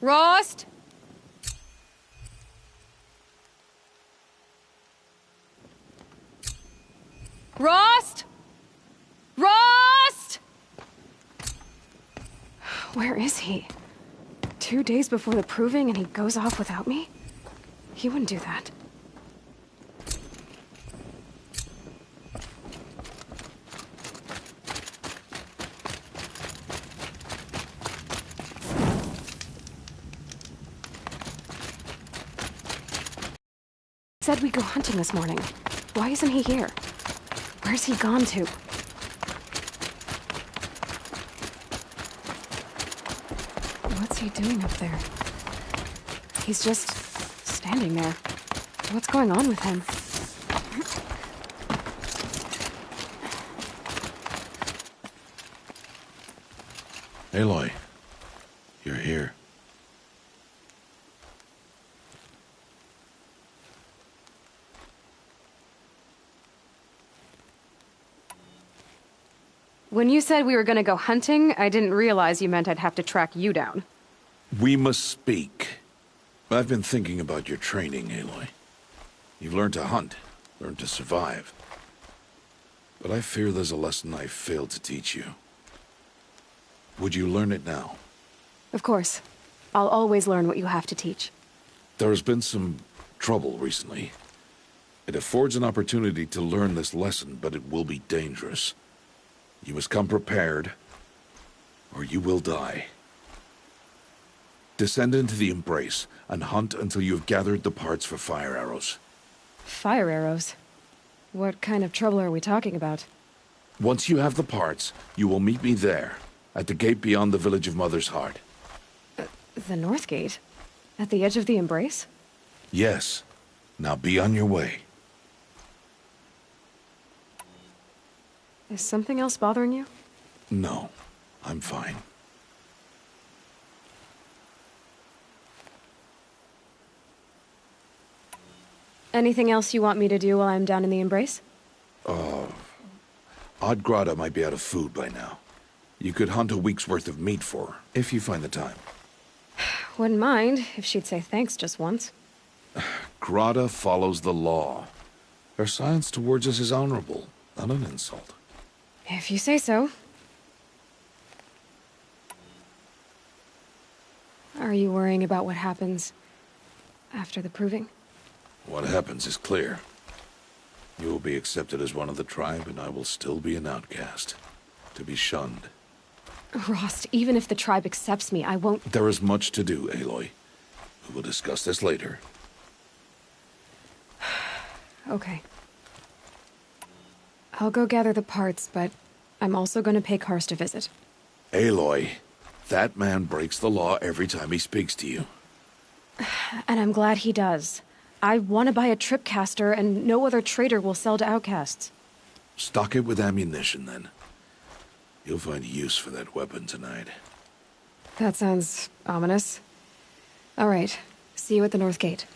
Rost? Rost? Rost? Where is he? 2 days before the proving and he goes off without me? He wouldn't do that. Said we'd go hunting this morning. Why isn't he here? Where's he gone to? What's he doing up there? He's just standing there. What's going on with him? Aloy, you're here. When you said we were gonna go hunting, I didn't realize you meant I'd have to track you down. We must speak. I've been thinking about your training, Aloy. You've learned to hunt, learned to survive. But I fear there's a lesson I failed to teach you. Would you learn it now? Of course. I'll always learn what you have to teach. There has been some trouble recently. It affords an opportunity to learn this lesson, but it will be dangerous. You must come prepared, or you will die. Descend into the Embrace, and hunt until you have gathered the parts for fire arrows. Fire arrows? What kind of trouble are we talking about? Once you have the parts, you will meet me there, at the gate beyond the village of Mother's Heart. The North Gate? At the edge of the Embrace? Yes. Now be on your way. Is something else bothering you? No, I'm fine. Anything else you want me to do while I'm down in the Embrace? Odgrada might be out of food by now. You could hunt a week's worth of meat for her, if you find the time. Wouldn't mind if she'd say thanks just once. Grada follows the law. Her silence towards us is honorable, not an insult. If you say so. Are you worrying about what happens after the proving? What happens is clear. You will be accepted as one of the tribe, and I will still be an outcast. To be shunned. Rost, even if the tribe accepts me, I won't— There is much to do, Aloy. We will discuss this later. Okay. I'll go gather the parts, but I'm also gonna pay Karst a visit. Aloy, that man breaks the law every time he speaks to you. And I'm glad he does. I want to buy a tripcaster, and no other trader will sell to outcasts. Stock it with ammunition, then. You'll find use for that weapon tonight. That sounds ominous. All right. See you at the North Gate.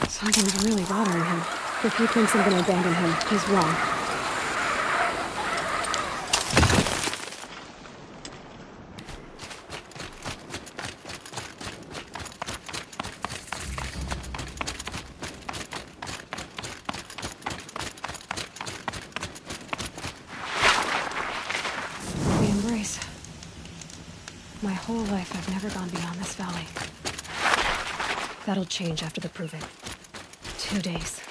Something's really bothering him. If he thinks I'm gonna abandon him, he's wrong. whole life, I've never gone beyond this valley. That'll change after the proving. 2 days.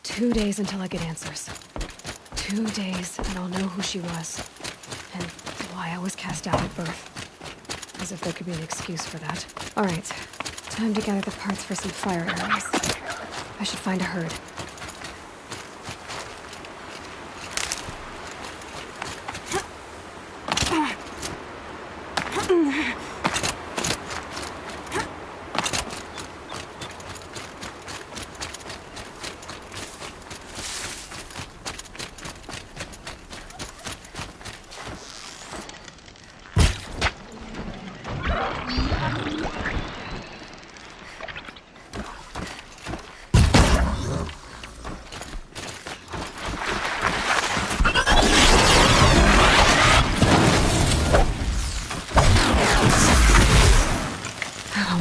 2 days until I get answers. 2 days, and I'll know who she was. And why I was cast out at birth. As if there could be an excuse for that. Alright, time to gather the parts for some fire arrows. I should find a herd.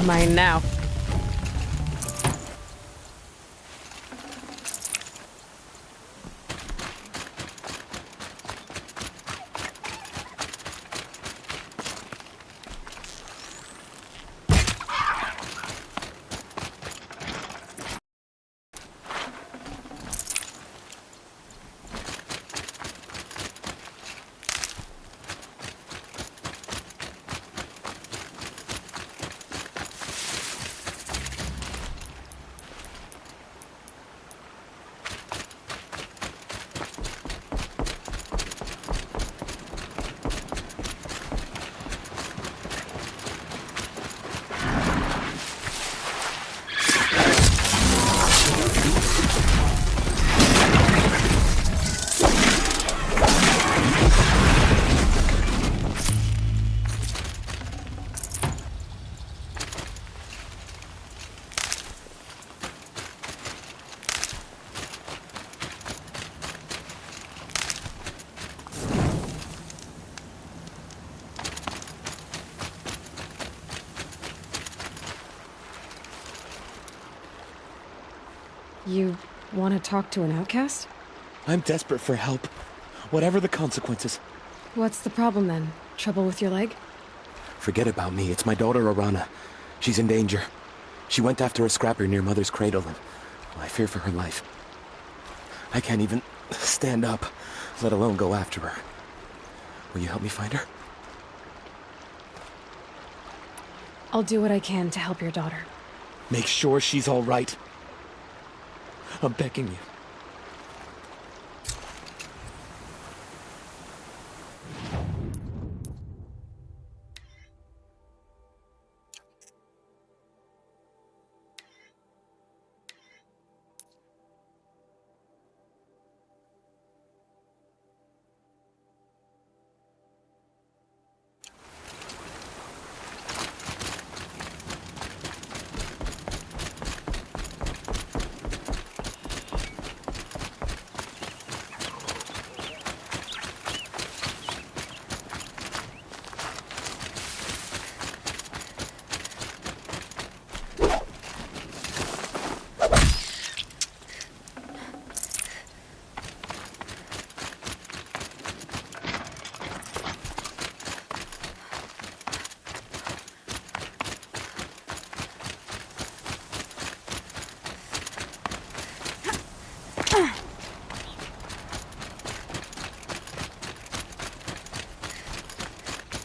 Mine now. You want to talk to an outcast? I'm desperate for help. Whatever the consequences. What's the problem then? Trouble with your leg? Forget about me. It's my daughter, Arana. She's in danger. She went after a scrapper near Mother's cradle, and I fear for her life. I can't even stand up, let alone go after her. Will you help me find her? I'll do what I can to help your daughter. Make sure she's all right. I'm begging you.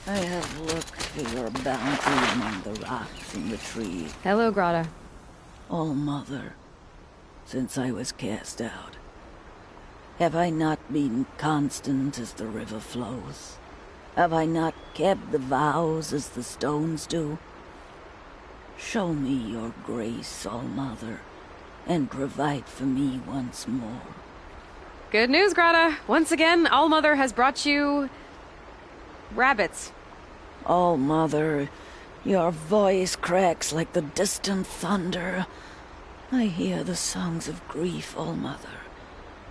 I have looked for your bounty among the rocks and the trees. Hello, Grata. All Mother, since I was cast out, have I not been constant as the river flows? Have I not kept the vows as the stones do? Show me your grace, All Mother, and provide for me once more. Good news, Grata. Once again, All-Mother has brought you... rabbits. All Mother, your voice cracks like the distant thunder. I hear the songs of grief, All Mother.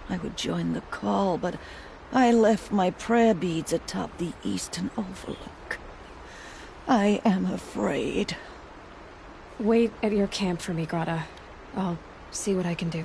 I would join the call, but I left my prayer beads atop the eastern overlook. I am afraid. Wait at your camp for me, Grata. I'll see what I can do.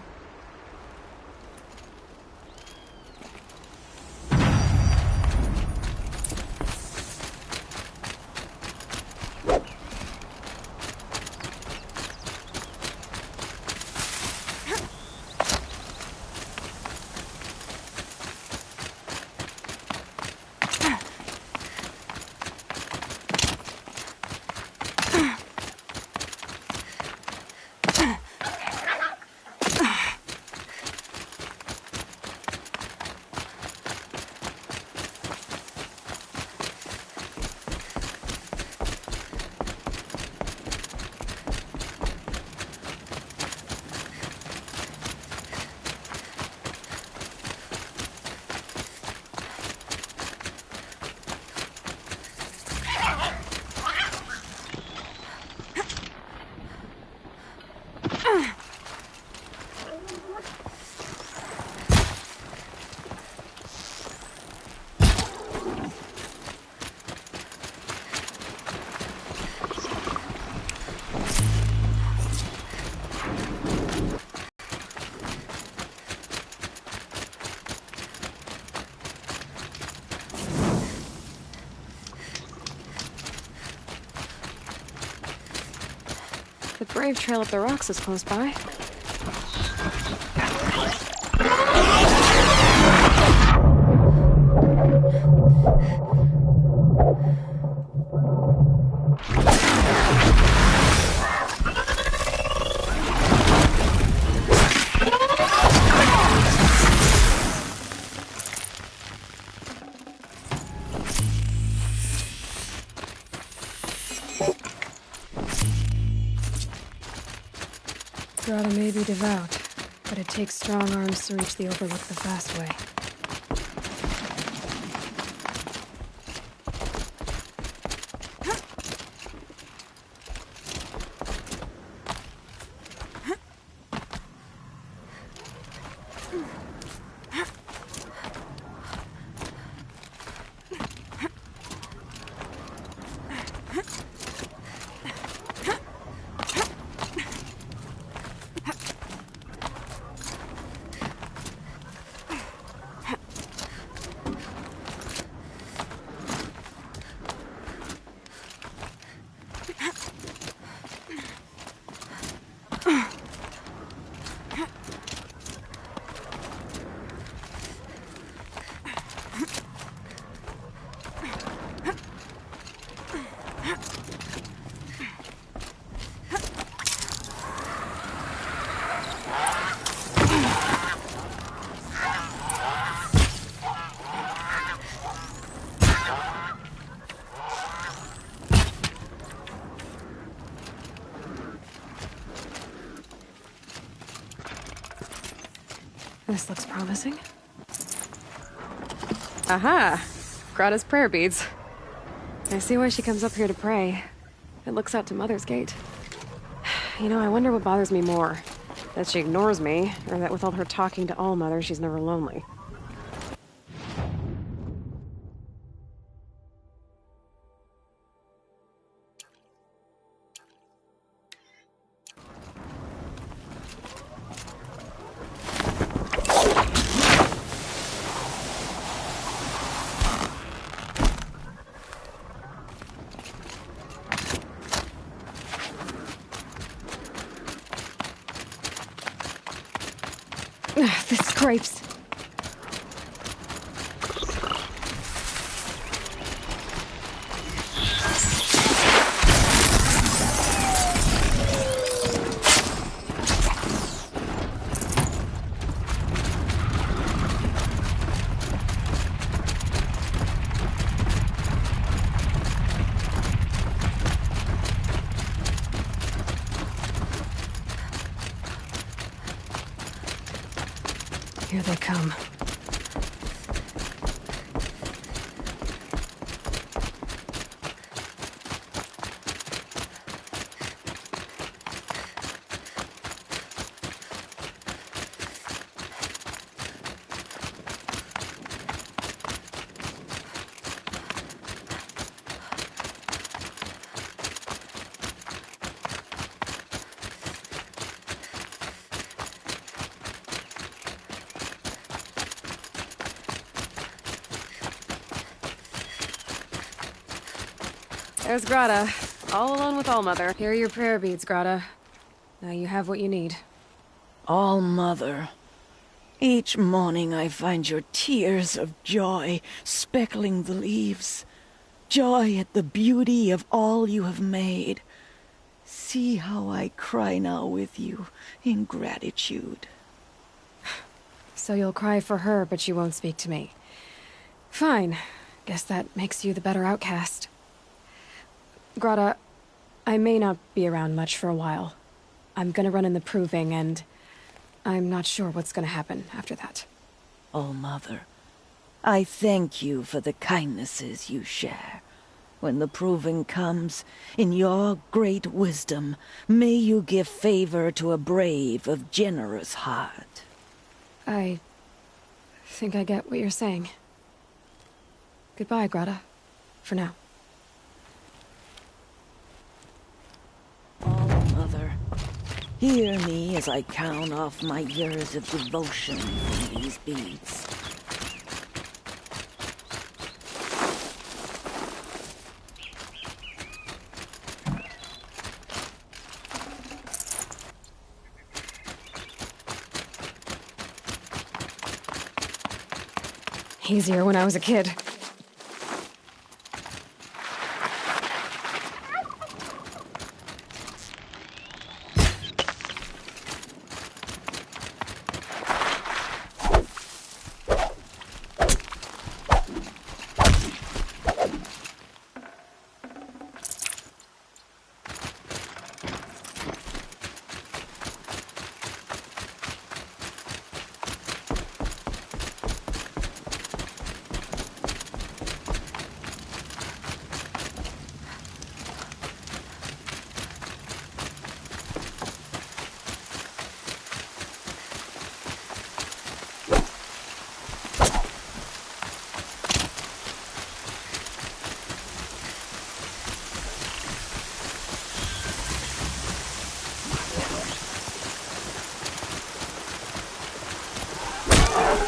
The Brave Trail up the rocks is close by. Grotto may be devout, but it takes strong arms to reach the Overlook the fast way. This looks promising. Aha! Grata's prayer beads. I see why she comes up here to pray. It looks out to Mother's Gate. You know, I wonder what bothers me more. That she ignores me, or that with all her talking to All-Mother, she's never lonely. This scrapes. Here they come. There's Grata, all alone with All-Mother. Here are your prayer beads, Grata. Now you have what you need. All-Mother, each morning I find your tears of joy speckling the leaves. Joy at the beauty of all you have made. See how I cry now with you in gratitude. So you'll cry for her, but you won't speak to me. Fine. Guess that makes you the better outcast. Grata, I may not be around much for a while. I'm gonna run in the proving, and I'm not sure what's gonna happen after that. All-Mother, I thank you for the kindnesses you share. When the proving comes, in your great wisdom, may you give favor to a brave of generous heart. I think I get what you're saying. Goodbye, Grata. For now. All-Mother, hear me as I count off my years of devotion from these beads. Easier when I was a kid.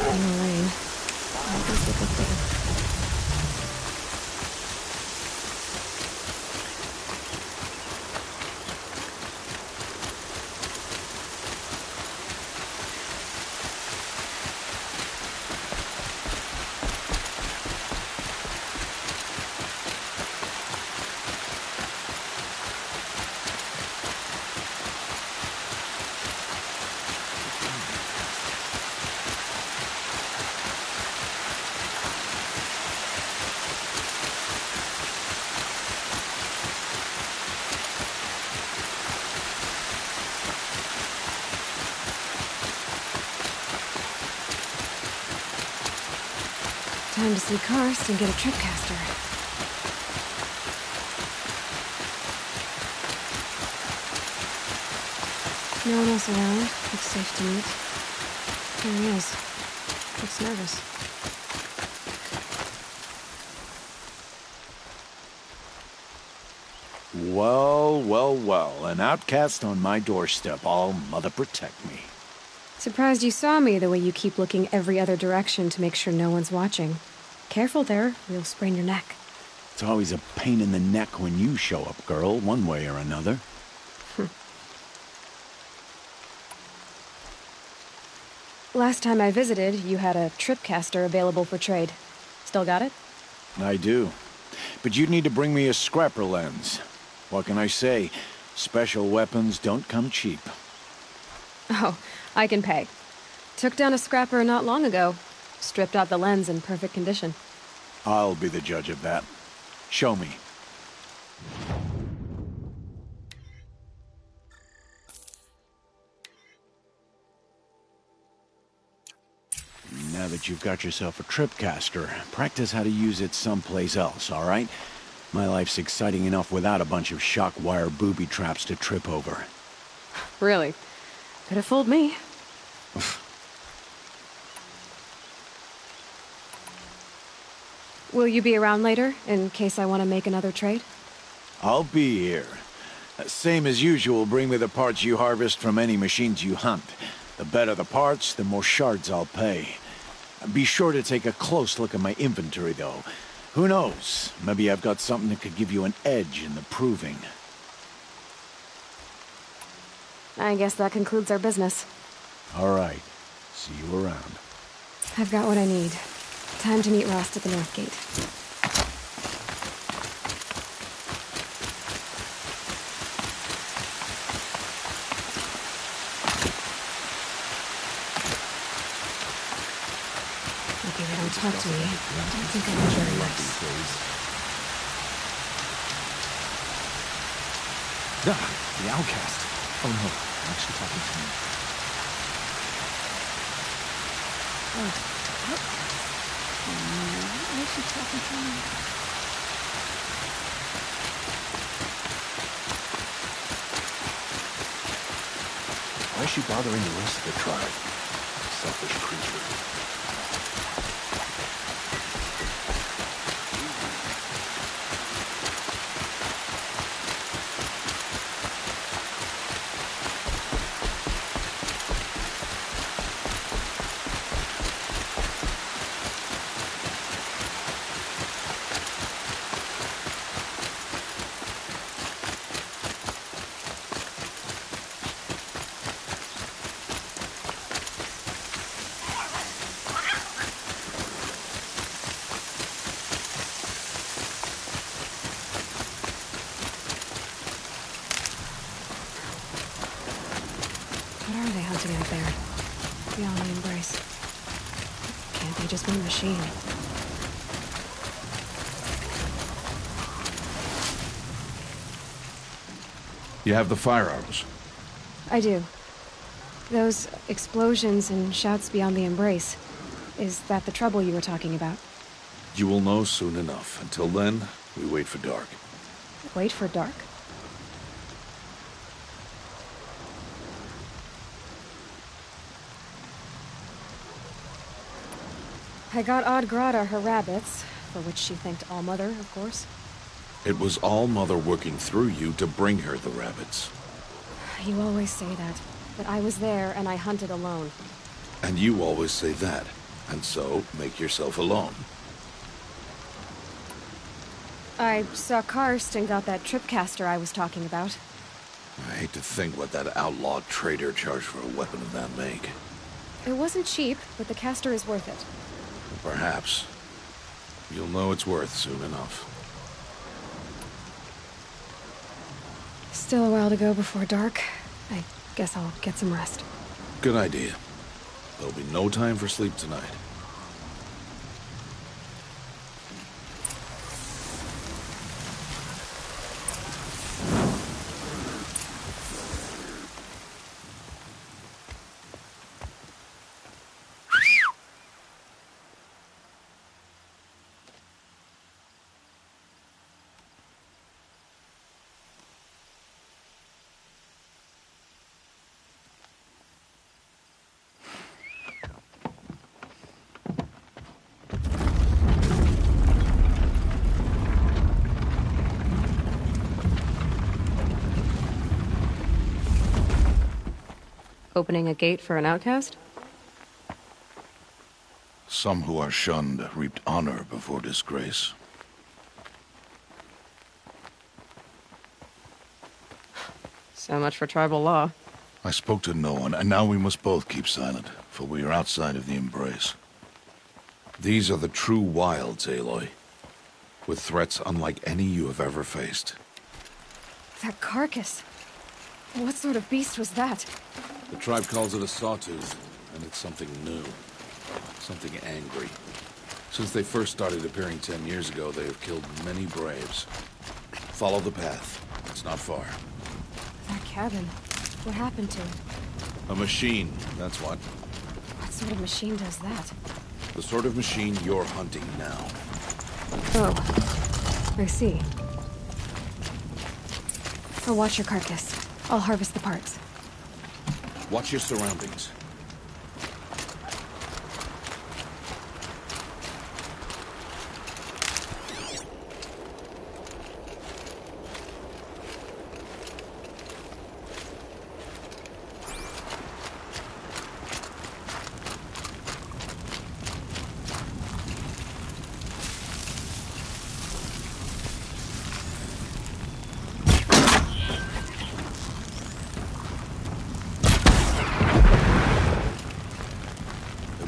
In the rain. I'll go look up there. Time to see Karst and get a tripcaster. No one else around. It's safe to meet. There he is. Looks nervous. Well, well, well. An outcast on my doorstep. All mother protect me. Surprised you saw me the way you keep looking every other direction to make sure no one's watching. Careful there, or you'll sprain your neck. It's always a pain in the neck when you show up, girl, one way or another. Last time I visited, you had a tripcaster available for trade. Still got it? I do. But you'd need to bring me a scrapper lens. What can I say? Special weapons don't come cheap. Oh, I can pay. Took down a scrapper not long ago. Stripped out the lens in perfect condition. I'll be the judge of that. Show me. Now that you've got yourself a tripcaster, practice how to use it someplace else, all right? My life's exciting enough without a bunch of shock wire booby traps to trip over. Really? Could have fooled me. Will you be around later, in case I want to make another trade? I'll be here. Same as usual, bring me the parts you harvest from any machines you hunt. The better the parts, the more shards I'll pay. Be sure to take a close look at my inventory, though. Who knows? Maybe I've got something that could give you an edge in the proving. I guess that concludes our business. All right. See you around. I've got what I need. Time to meet Rost at the North Gate. Okay, they don't talk to me. I don't think I'm very nice. The outcast. Oh no, I'm actually talking to me. Why is she talking to me? Why is she bothering the rest of the tribe? Selfish creature. out there, beyond the embrace. Can't they just be a machine? You have the firearms. I do. Those explosions and shouts beyond the embrace. Is that the trouble you were talking about? You will know soon enough. Until then, we wait for dark. Wait for dark? I got Odd Grata her rabbits, for which she thanked Allmother, of course. It was All-Mother working through you to bring her the rabbits. You always say that, but I was there and I hunted alone. And you always say that. And so, make yourself alone. I saw Karst and got that tripcaster I was talking about. I hate to think what that outlaw trader charged for a weapon of that make. It wasn't cheap, but the caster is worth it. Perhaps. You'll know it's worth soon enough. Still a while to go before dark. I guess I'll get some rest. Good idea. There'll be no time for sleep tonight. Opening a gate for an outcast? Some who are shunned reaped honor before disgrace. So much for tribal law. I spoke to no one, and now we must both keep silent, for we are outside of the embrace. These are the true wilds, Aloy, with threats unlike any you have ever faced. That carcass. What sort of beast was that? The tribe calls it a sawtooth, and it's something new. Something angry. Since they first started appearing 10 years ago, they have killed many braves. Follow the path. It's not far. That cabin. What happened to it? A machine, that's what. What sort of machine does that? The sort of machine you're hunting now. Oh. I see. I'll watch your carcass. I'll harvest the parts. Watch your surroundings.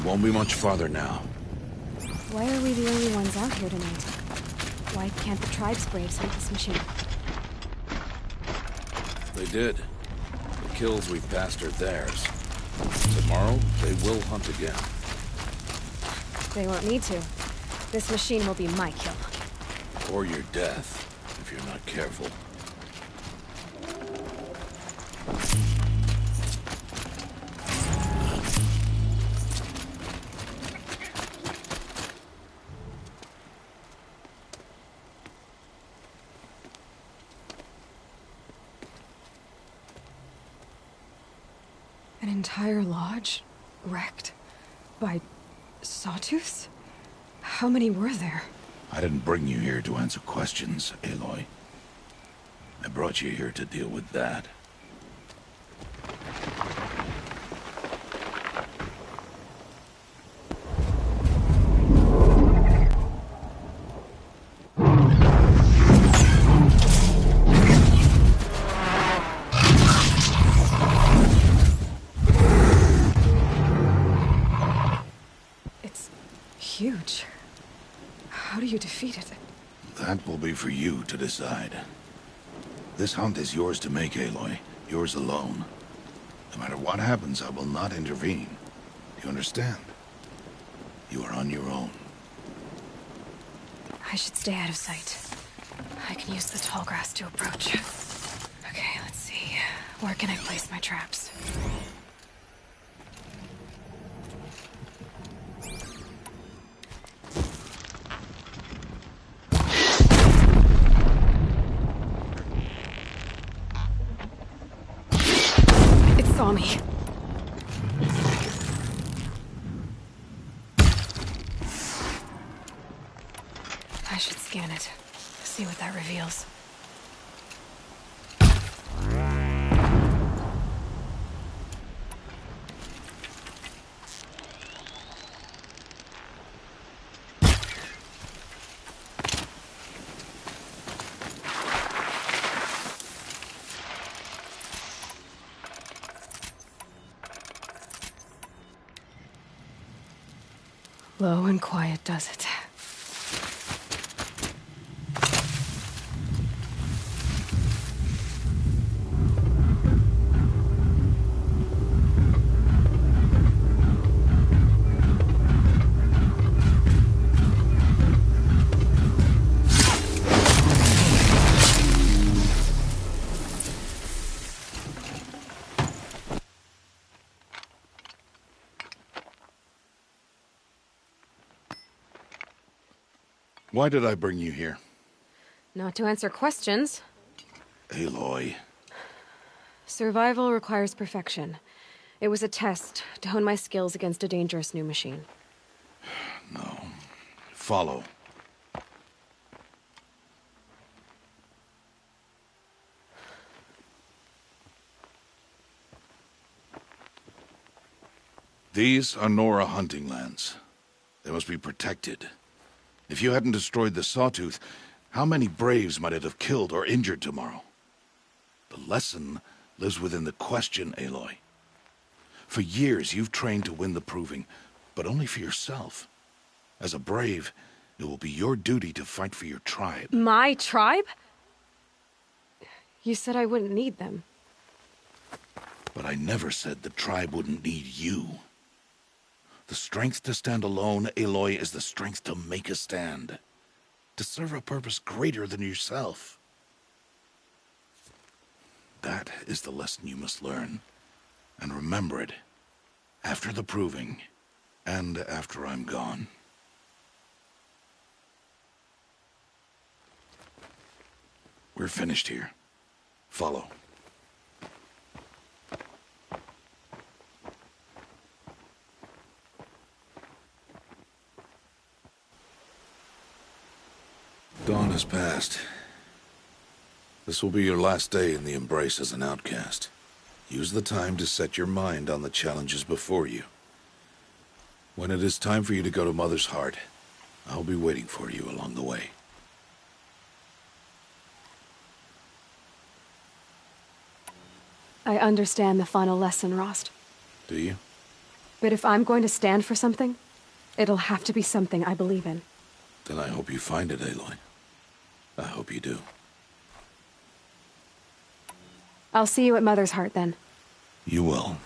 Won't be much farther now. Why are we the only ones out here tonight? Why can't the tribe's braves hunt this machine? They did. The kills we've passed are theirs. Tomorrow, they will hunt again. They won't need to. This machine will be my kill. Or your death, if you're not careful. An entire lodge? Wrecked? By sawtooths? How many were there? I didn't bring you here to answer questions, Aloy. I brought you here to deal with that. Huge. How do you defeat it? That will be for you to decide. This hunt is yours to make, Aloy. Yours alone. No matter what happens, I will not intervene. Do you understand? You are on your own. I should stay out of sight. I can use the tall grass to approach. Okay, let's see. Where can I place my traps? It saw me. I should scan it. See what that reveals. Low and quiet does it. Why did I bring you here? Not to answer questions. Aloy. Survival requires perfection. It was a test to hone my skills against a dangerous new machine. No. Follow. These are Nora hunting lands. They must be protected. If you hadn't destroyed the Sawtooth, how many Braves might it have killed or injured tomorrow? The lesson lives within the question, Aloy. For years, you've trained to win the Proving, but only for yourself. As a Brave, it will be your duty to fight for your tribe. My tribe? You said I wouldn't need them. But I never said the tribe wouldn't need you. The strength to stand alone, Aloy, is the strength to make a stand. To serve a purpose greater than yourself. That is the lesson you must learn. And remember it. After the Proving. And after I'm gone. We're finished here. Follow. Dawn has passed. This will be your last day in the Embrace as an outcast. Use the time to set your mind on the challenges before you. When it is time for you to go to Mother's Heart, I'll be waiting for you along the way. I understand the final lesson, Rost. Do you? But if I'm going to stand for something, it'll have to be something I believe in. Then I hope you find it, Aloy. I hope you do. I'll see you at Mother's Heart, then. You will.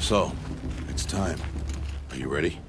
So, it's time. Are you ready?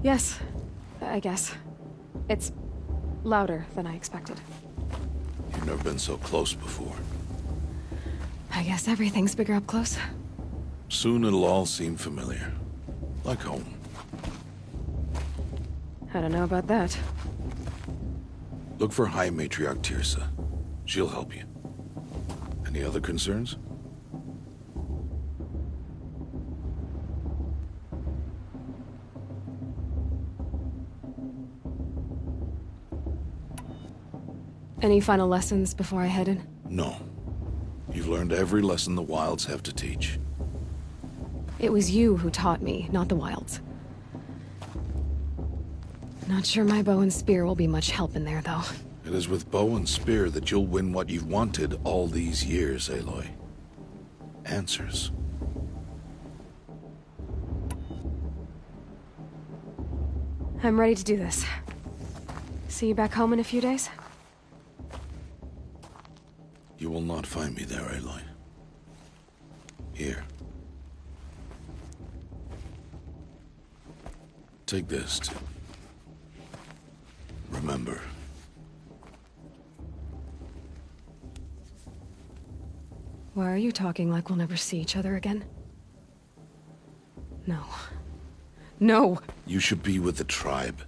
Yes, I guess. It's louder than I expected. You've never been so close before. I guess everything's bigger up close. Soon it'll all seem familiar. Like home. I don't know about that. Look for High Matriarch Tirsa. She'll help you. Any other concerns? Any final lessons before I head in? No. You've learned every lesson the Wilds have to teach. It was you who taught me, not the Wilds. Not sure my bow and spear will be much help in there, though. It is with bow and spear that you'll win what you've wanted all these years, Aloy. Answers. I'm ready to do this. See you back home in a few days? You will not find me there, Aloy. Here. Take this to remember. Why are you talking like we'll never see each other again? No. No! You should be with the tribe.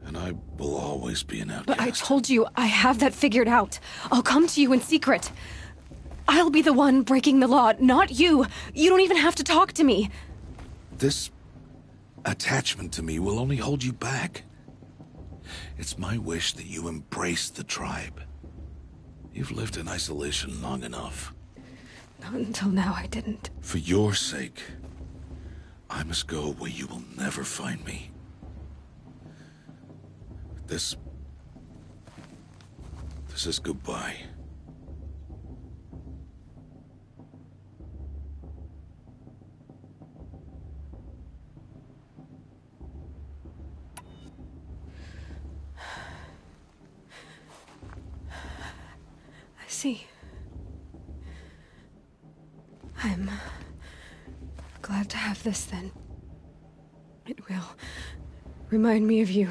And I will always be an outcast. But I told you, I have that figured out. I'll come to you in secret. I'll be the one breaking the law, not you. You don't even have to talk to me. This attachment to me will only hold you back. It's my wish that you embrace the tribe. You've lived in isolation long enough. Not until now, I didn't. For your sake, I must go where you will never find me. This is goodbye. I see. I'm glad to have this then. It will remind me of you.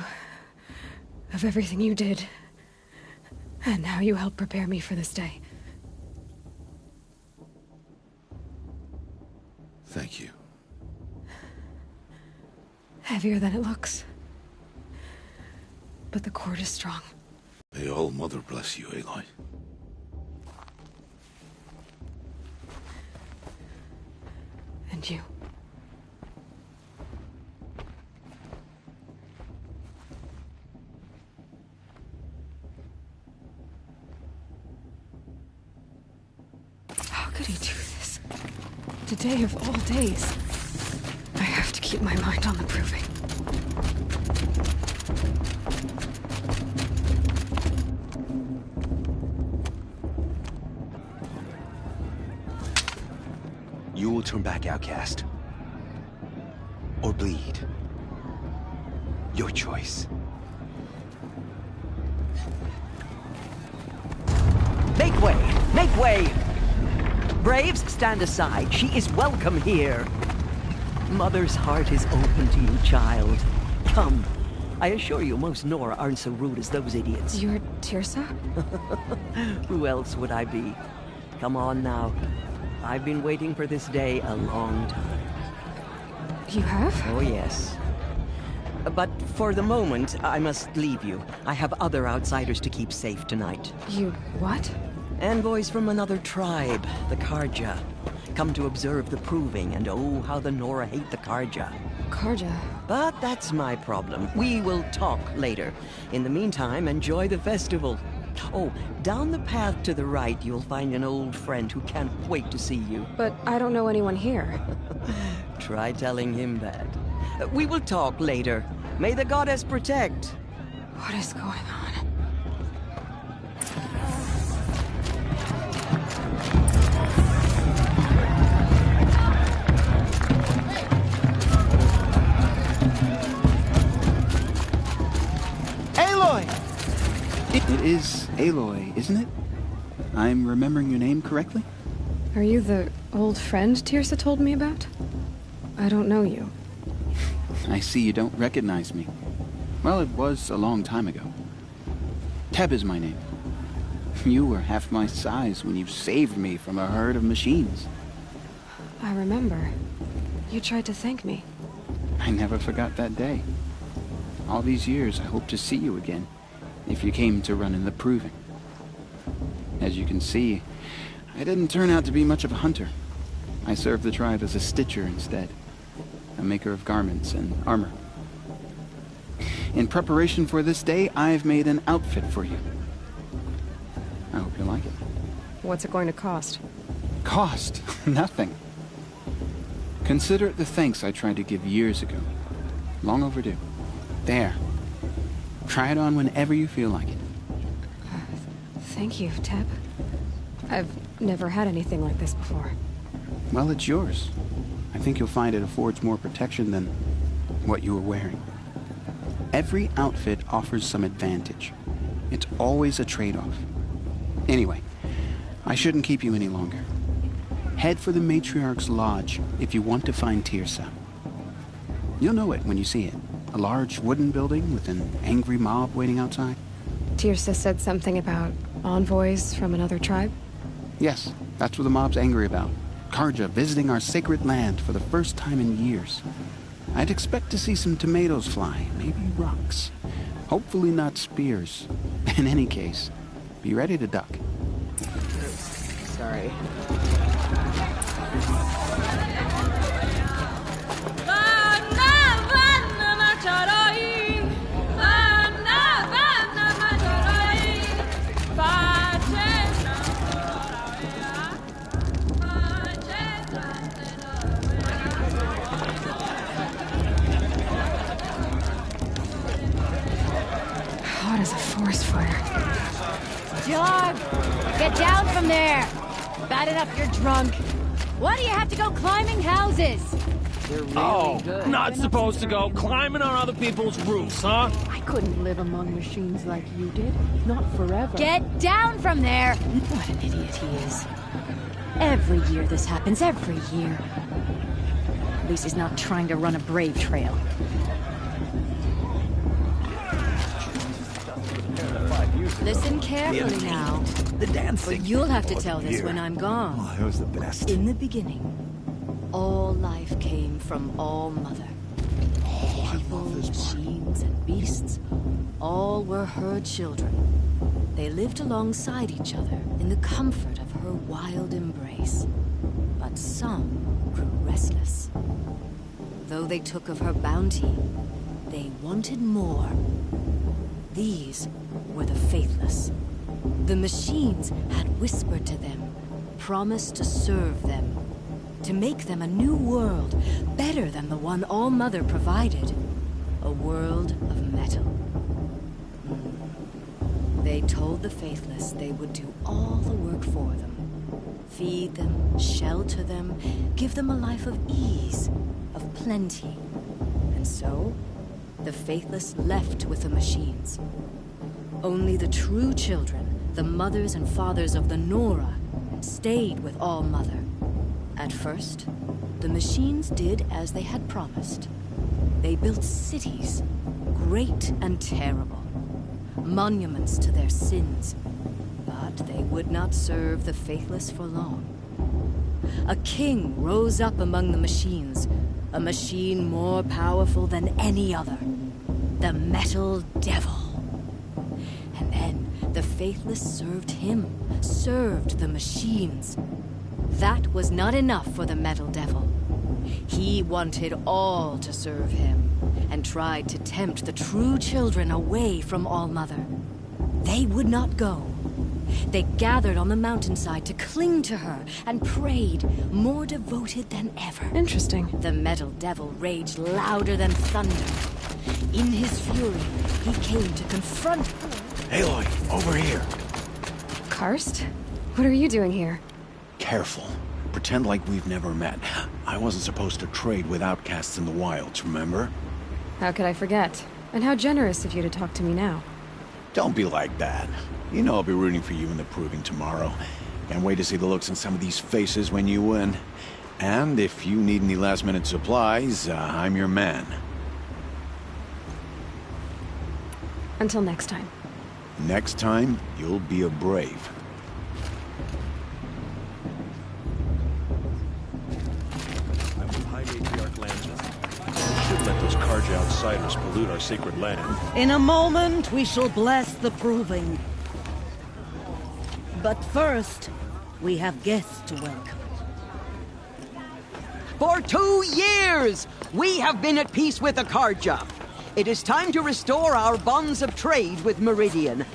Of everything you did. And how you helped prepare me for this day. Thank you. Heavier than it looks. But the cord is strong. May All-Mother bless you, Aloy. And you. How could he do this? Today of all days. I have to keep my mind on the proving. You will turn back, outcast. Or bleed. Your choice. Make way! Make way! Braves, stand aside. She is welcome here. Mother's heart is open to you, child. Come. I assure you, most Nora aren't so rude as those idiots. You're Tirsa? Who else would I be? Come on now. I've been waiting for this day a long time. You have? Oh, yes. But for the moment, I must leave you. I have other outsiders to keep safe tonight. You what? Envoys from another tribe, the Carja. Come to observe the proving, and oh, how the Nora hate the Carja. Carja? But that's my problem. We will talk later. In the meantime, enjoy the festival. Oh, down the path to the right, you'll find an old friend who can't wait to see you. But I don't know anyone here. Try telling him that. We will talk later. May the goddess protect. What is going on? Aloy! It is Aloy, isn't it? I'm remembering your name correctly? Are you the old friend Tirsa told me about? I don't know you. I see you don't recognize me. Well, it was a long time ago. Teb is my name. You were half my size when you saved me from a herd of machines. I remember. You tried to thank me. I never forgot that day. All these years, I hope to see you again, if you came to run in the Proving. As you can see, I didn't turn out to be much of a hunter. I served the tribe as a stitcher instead, a maker of garments and armor. In preparation for this day, I've made an outfit for you. I hope you like it. What's it going to cost? Cost? Nothing. Consider it the thanks I tried to give years ago. Long overdue. There. Try it on whenever you feel like it. Thank you, Teb. I've never had anything like this before. Well, it's yours. I think you'll find it affords more protection than what you were wearing. Every outfit offers some advantage. It's always a trade-off. Anyway, I shouldn't keep you any longer. Head for the Matriarch's Lodge if you want to find Teersa. You'll know it when you see it. A large wooden building with an angry mob waiting outside. Teersa said something about envoys from another tribe? Yes, that's what the mob's angry about. Carja visiting our sacred land for the first time in years. I'd expect to see some tomatoes fly, maybe rocks. Hopefully not spears. In any case, be ready to duck. Sorry. Hot as a forest fire. John! Get down from there! Bad enough you're drunk. Why do you have to go climbing houses? Not supposed to go climbing on other people's roofs, huh? I couldn't live among machines like you did. Not forever. Get down from there! What an idiot he is. Every year this happens, every year. At least he's not trying to run a brave trail. Listen carefully now. The dancing. But you'll have to tell this when I'm gone. Oh, it was the best. In the beginning, all life came from All Mother. People, machines, and beasts, all were her children. They lived alongside each other in the comfort of her wild embrace. But some grew restless. Though they took of her bounty, they wanted more. These were the faithless. The machines had whispered to them, promised to serve them, to make them a new world, better than the one All-Mother provided. A world of metal. They told the faithless they would do all the work for them. Feed them, shelter them, give them a life of ease, of plenty. And so, the faithless left with the machines. Only the true children, the mothers and fathers of the Nora, stayed with All-Mother. At first, the machines did as they had promised. They built cities, great and terrible, monuments to their sins. But they would not serve the faithless for long. A king rose up among the machines, a machine more powerful than any other, the Metal Devil. And then the faithless served him, served the machines. That was not enough for the Metal Devil. He wanted all to serve him, and tried to tempt the true children away from All-Mother. They would not go. They gathered on the mountainside to cling to her and prayed, more devoted than ever. Interesting. The Metal Devil raged louder than thunder. In his fury, he came to confront her. Aloy, over here. Karst? What are you doing here? Careful. Pretend like we've never met. I wasn't supposed to trade with outcasts in the wilds, remember? How could I forget? And how generous of you to talk to me now. Don't be like that. You know I'll be rooting for you in the Proving tomorrow. Can't wait to see the looks on some of these faces when you win. And if you need any last-minute supplies, I'm your man. Until next time. Next time, you'll be a brave. That was High Matriarch Lanza. We shouldn't let those Karja outsiders pollute our sacred land. In a moment, we shall bless the proving. But first, we have guests to welcome. For 2 years, we have been at peace with the Karja. It is time to restore our bonds of trade with Meridian.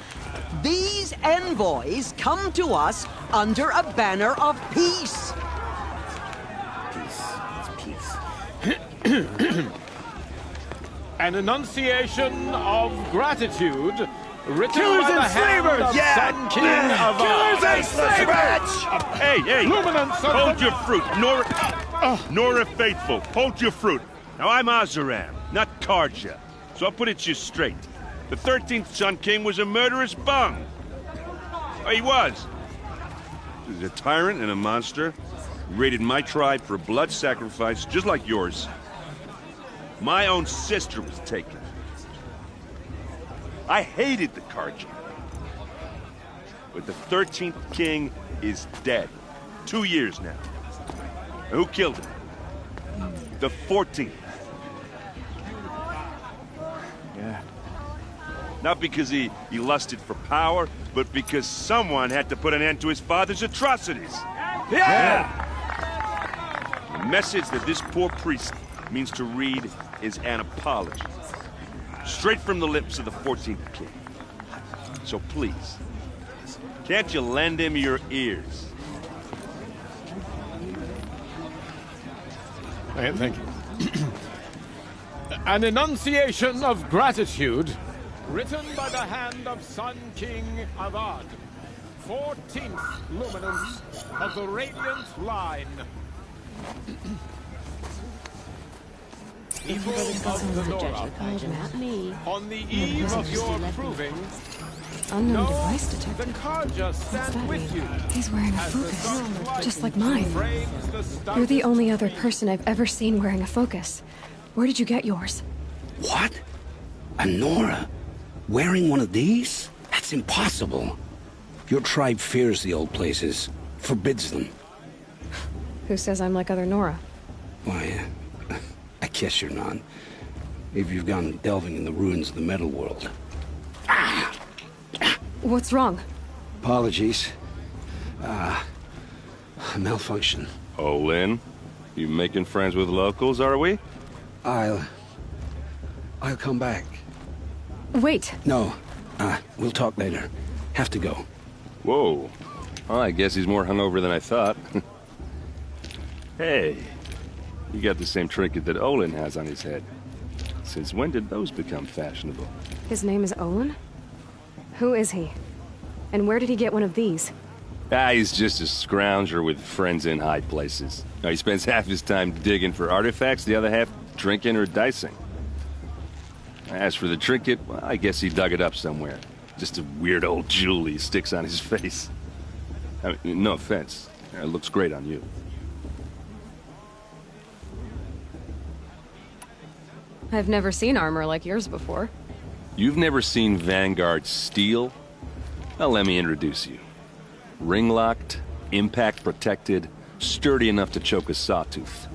These envoys come to us under a banner of peace. An enunciation of gratitude written Killers by the and hand slavers! of Yeah! Sun King of Killers and slavers! Hey! Luminance of Hold the- your fruit, Nora Faithful, hold your fruit. Now, I'm Azaram, not Karja, so I'll put it to you straight. The 13th Sun King was a murderous bung. Oh, he was. He was a tyrant and a monster. He raided my tribe for a blood sacrifice, just like yours. My own sister was taken. I hated the Karja. But the 13th King is dead. 2 years now. And who killed him? The 14th. Yeah. Not because he lusted for power, but because someone had to put an end to his father's atrocities. Yeah! The message that this poor priest means to read is an apology. Straight from the lips of the 14th King. So please, can't you lend him your ears? Thank you. An enunciation of gratitude written by the hand of Sun King Avad, 14th luminance of the Radiant Line. People of the Nora, on the eve of your proving, Unknown device the detected. Karja What's stand that with mean? you. He's wearing a as the focus, sun's just light like mine. frames the stars You're the of only other fate. person I've ever seen wearing a focus. Where did you get yours? What? A Nora? Wearing one of these? That's impossible. Your tribe fears the old places, forbids them. Who says I'm like other Nora? Why, I guess you're not. If you've gone delving in the ruins of the metal world. What's wrong? Apologies. Malfunction. Oh, Lynn, you making friends with locals, are we? I'll come back. Wait. No, we'll talk later. Have to go. Whoa. Well, I guess he's more hungover than I thought. Hey, you got the same trinket that Olin has on his head. Since when did those become fashionable? His name is Olin? Who is he? And where did he get one of these? He's just a scrounger with friends in high places. Now, he spends half his time digging for artifacts, the other half drinking or dicing. As for the trinket, well, I guess he dug it up somewhere. Just a weird old jewel he sticks on his face. I mean, no offense. It looks great on you. I've never seen armor like yours before. You've never seen Vanguard steel? Well, let me introduce you. Ring-locked, impact-protected, sturdy enough to choke a sawtooth.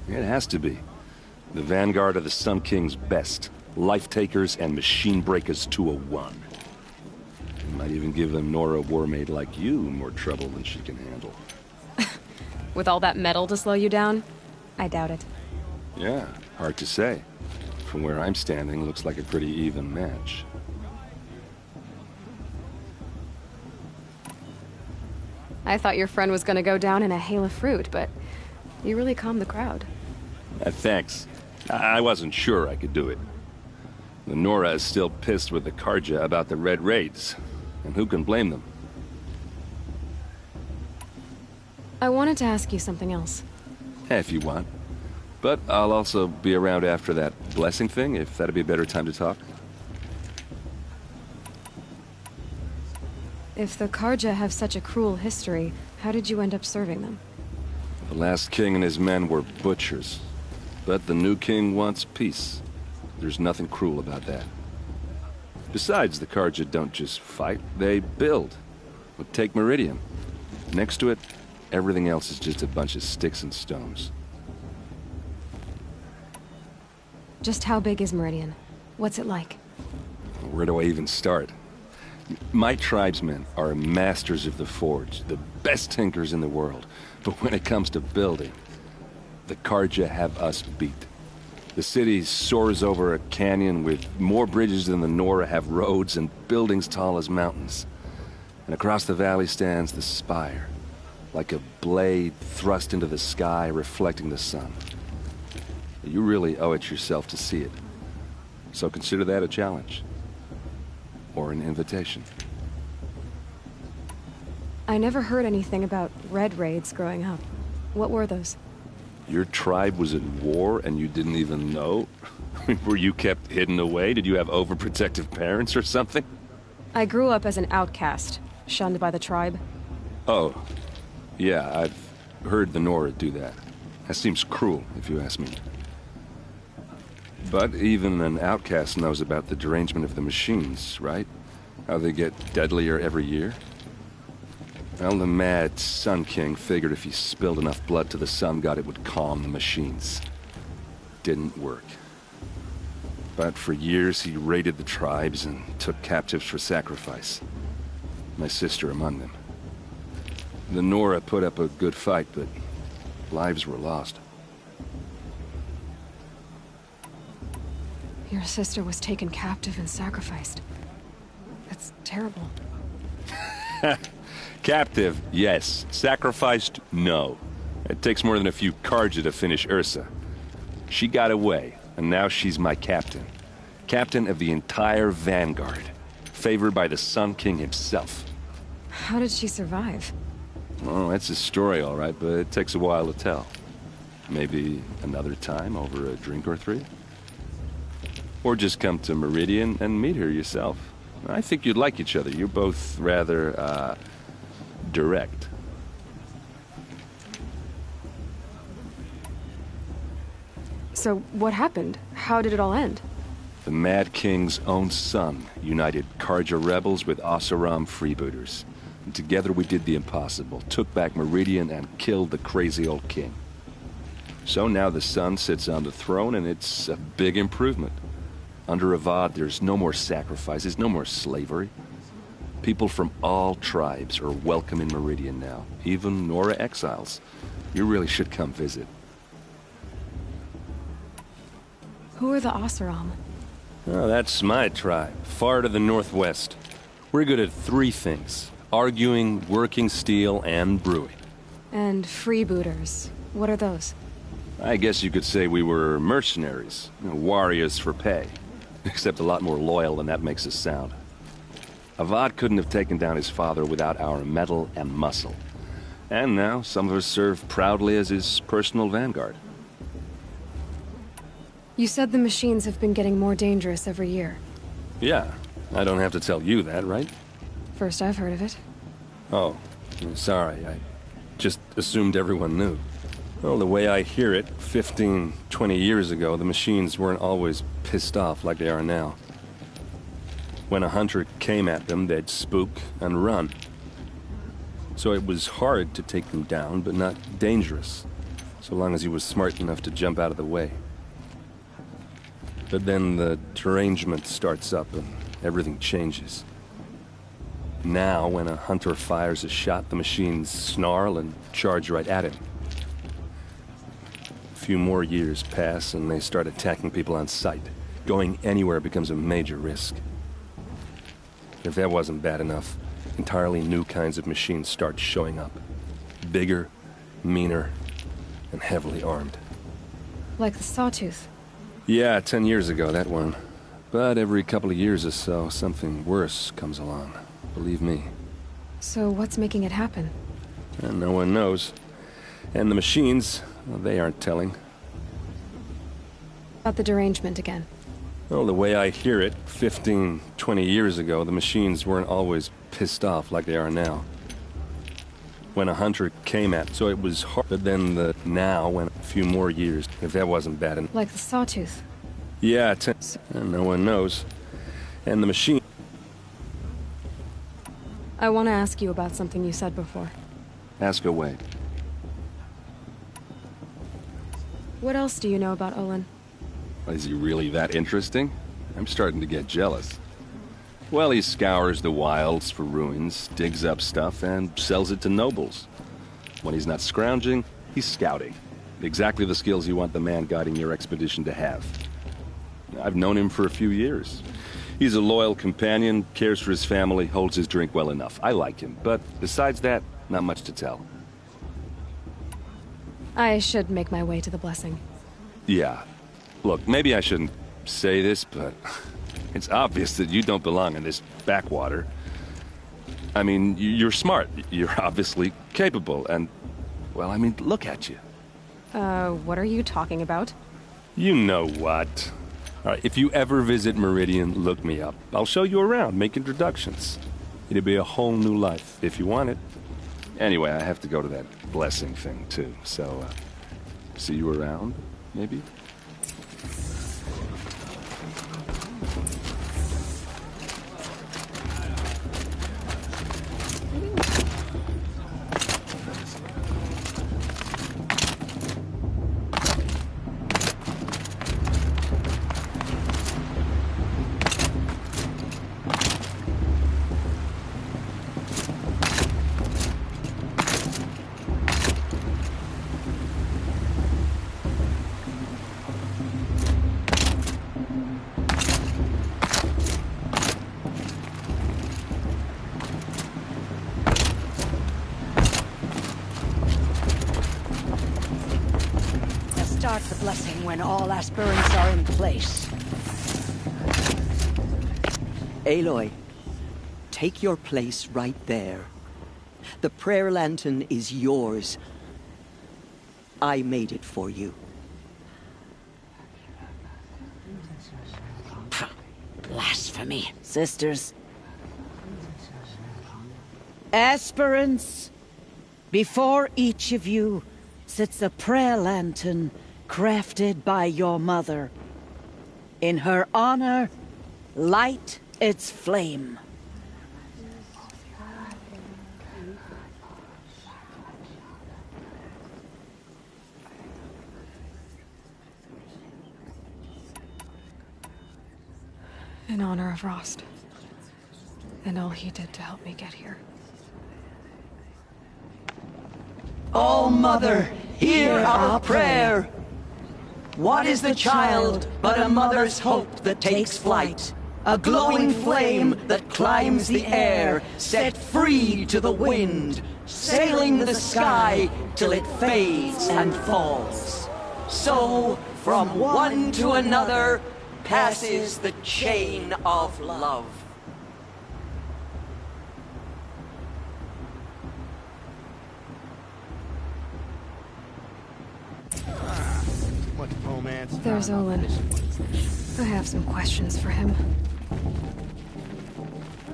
It has to be. The Vanguard of the Sun King's best. Life-takers and machine-breakers to a one. You might even give a Nora Warmaid like you more trouble than she can handle. With all that metal to slow you down? I doubt it. Yeah, hard to say. From where I'm standing, looks like a pretty even match. I thought your friend was gonna go down in a hail of fruit, but you really calmed the crowd. Thanks. I wasn't sure I could do it. The Nora is still pissed with the Karja about the Red Raids, and who can blame them? I wanted to ask you something else. If you want. But I'll also be around after that blessing thing, if that'd be a better time to talk. If the Karja have such a cruel history, how did you end up serving them? The last king and his men were butchers. But the new king wants peace. There's nothing cruel about that. Besides, the Carja don't just fight, they build. Well, take Meridian. Next to it, everything else is just a bunch of sticks and stones. Just how big is Meridian? What's it like? Where do I even start? My tribesmen are masters of the forge, the best tinkers in the world. But when it comes to building, the Carja have us beat. The city soars over a canyon with more bridges than the Nora have roads and buildings tall as mountains. And across the valley stands the spire, like a blade thrust into the sky reflecting the sun. You really owe it yourself to see it. So consider that a challenge. Or an invitation. I never heard anything about Red Raids growing up. What were those? Your tribe was at war and you didn't even know? Were you kept hidden away? Did you have overprotective parents or something? I grew up as an outcast, shunned by the tribe. Oh, yeah, I've heard the Nora do that. That seems cruel, if you ask me. But even an outcast knows about the derangement of the machines, right? How they get deadlier every year? Well, the mad Sun King figured if he spilled enough blood to the Sun God, it would calm the machines. Didn't work. But for years, he raided the tribes and took captives for sacrifice. My sister among them. The Nora put up a good fight, but lives were lost. Your sister was taken captive and sacrificed. That's terrible. Captive, yes. Sacrificed, no. It takes more than a few Carja to finish Ursa. She got away, and now she's my captain. Captain of the entire Vanguard. Favored by the Sun King himself. How did she survive? Oh, that's a story, all right, but it takes a while to tell. Maybe another time over a drink or three? Or just come to Meridian and meet her yourself. I think you'd like each other. You're both rather, direct. So, what happened? How did it all end? The Mad King's own son united Carja rebels with Oseram freebooters. And together we did the impossible, took back Meridian and killed the crazy old king. So now the son sits on the throne and it's a big improvement. Under Avad, there's no more sacrifices, no more slavery. People from all tribes are welcome in Meridian now, even Nora exiles. You really should come visit. Who are the Oseram? Oh, that's my tribe, far to the northwest. We're good at three things: arguing, working steel, and brewing. And freebooters. What are those? I guess you could say we were mercenaries, warriors for pay. Except a lot more loyal than that makes us sound. Avad couldn't have taken down his father without our metal and muscle. And now, some of us serve proudly as his personal vanguard. You said the machines have been getting more dangerous every year. Yeah, I don't have to tell you that, right? First I've heard of it. Oh, sorry, I just assumed everyone knew. Well, the way I hear it, 15, 20 years ago, the machines weren't always pissed off like they are now. When a hunter came at them, they'd spook and run. So it was hard to take them down, but not dangerous, so long as he was smart enough to jump out of the way. But then the derangement starts up and everything changes. Now, when a hunter fires a shot, the machines snarl and charge right at him. A few more years pass and they start attacking people on sight. Going anywhere becomes a major risk. If that wasn't bad enough, entirely new kinds of machines start showing up. Bigger, meaner, and heavily armed. Like the Sawtooth? Yeah, 10 years ago, that one. But every couple of years or so, something worse comes along. Believe me. So what's making it happen? And no one knows. And the machines, well, they aren't telling. About the derangement again. Well, the way I hear it, 15, 20 years ago, the machines weren't always pissed off like they are now. When a hunter came at, so it was hard. But then now, when a few more years, if that wasn't bad enough. Like the Sawtooth? Yeah, and no one knows. And the machine... I want to ask you about something you said before. Ask away. What else do you know about Olin? Is he really that interesting? I'm starting to get jealous. Well, he scours the wilds for ruins, digs up stuff, and sells it to nobles. When he's not scrounging, he's scouting. Exactly the skills you want the man guiding your expedition to have. I've known him for a few years. He's a loyal companion, cares for his family, holds his drink well enough. I like him, but besides that, not much to tell. I should make my way to the blessing. Yeah. Look, maybe I shouldn't say this, but it's obvious that you don't belong in this backwater. I mean, you're smart. You're obviously capable, and... well, I mean, look at you. What are you talking about? You know what. All right, if you ever visit Meridian, look me up. I'll show you around, make introductions. It'll be a whole new life, if you want it. Anyway, I have to go to that blessing thing, too. So, see you around, maybe? Start the blessing when all aspirants are in place. Aloy, take your place right there. The prayer lantern is yours. I made it for you. Blasphemy. Sisters. Aspirants, before each of you sits a prayer lantern crafted by your mother. In her honor, light its flame. In honor of Rost. And all he did to help me get here. Oh, Mother, hear our prayer! What is the child but a mother's hope that takes flight? A glowing flame that climbs the air, set free to the wind, sailing the sky till it fades and falls. So, from one to another, passes the chain of love. There's Olin. I have some questions for him.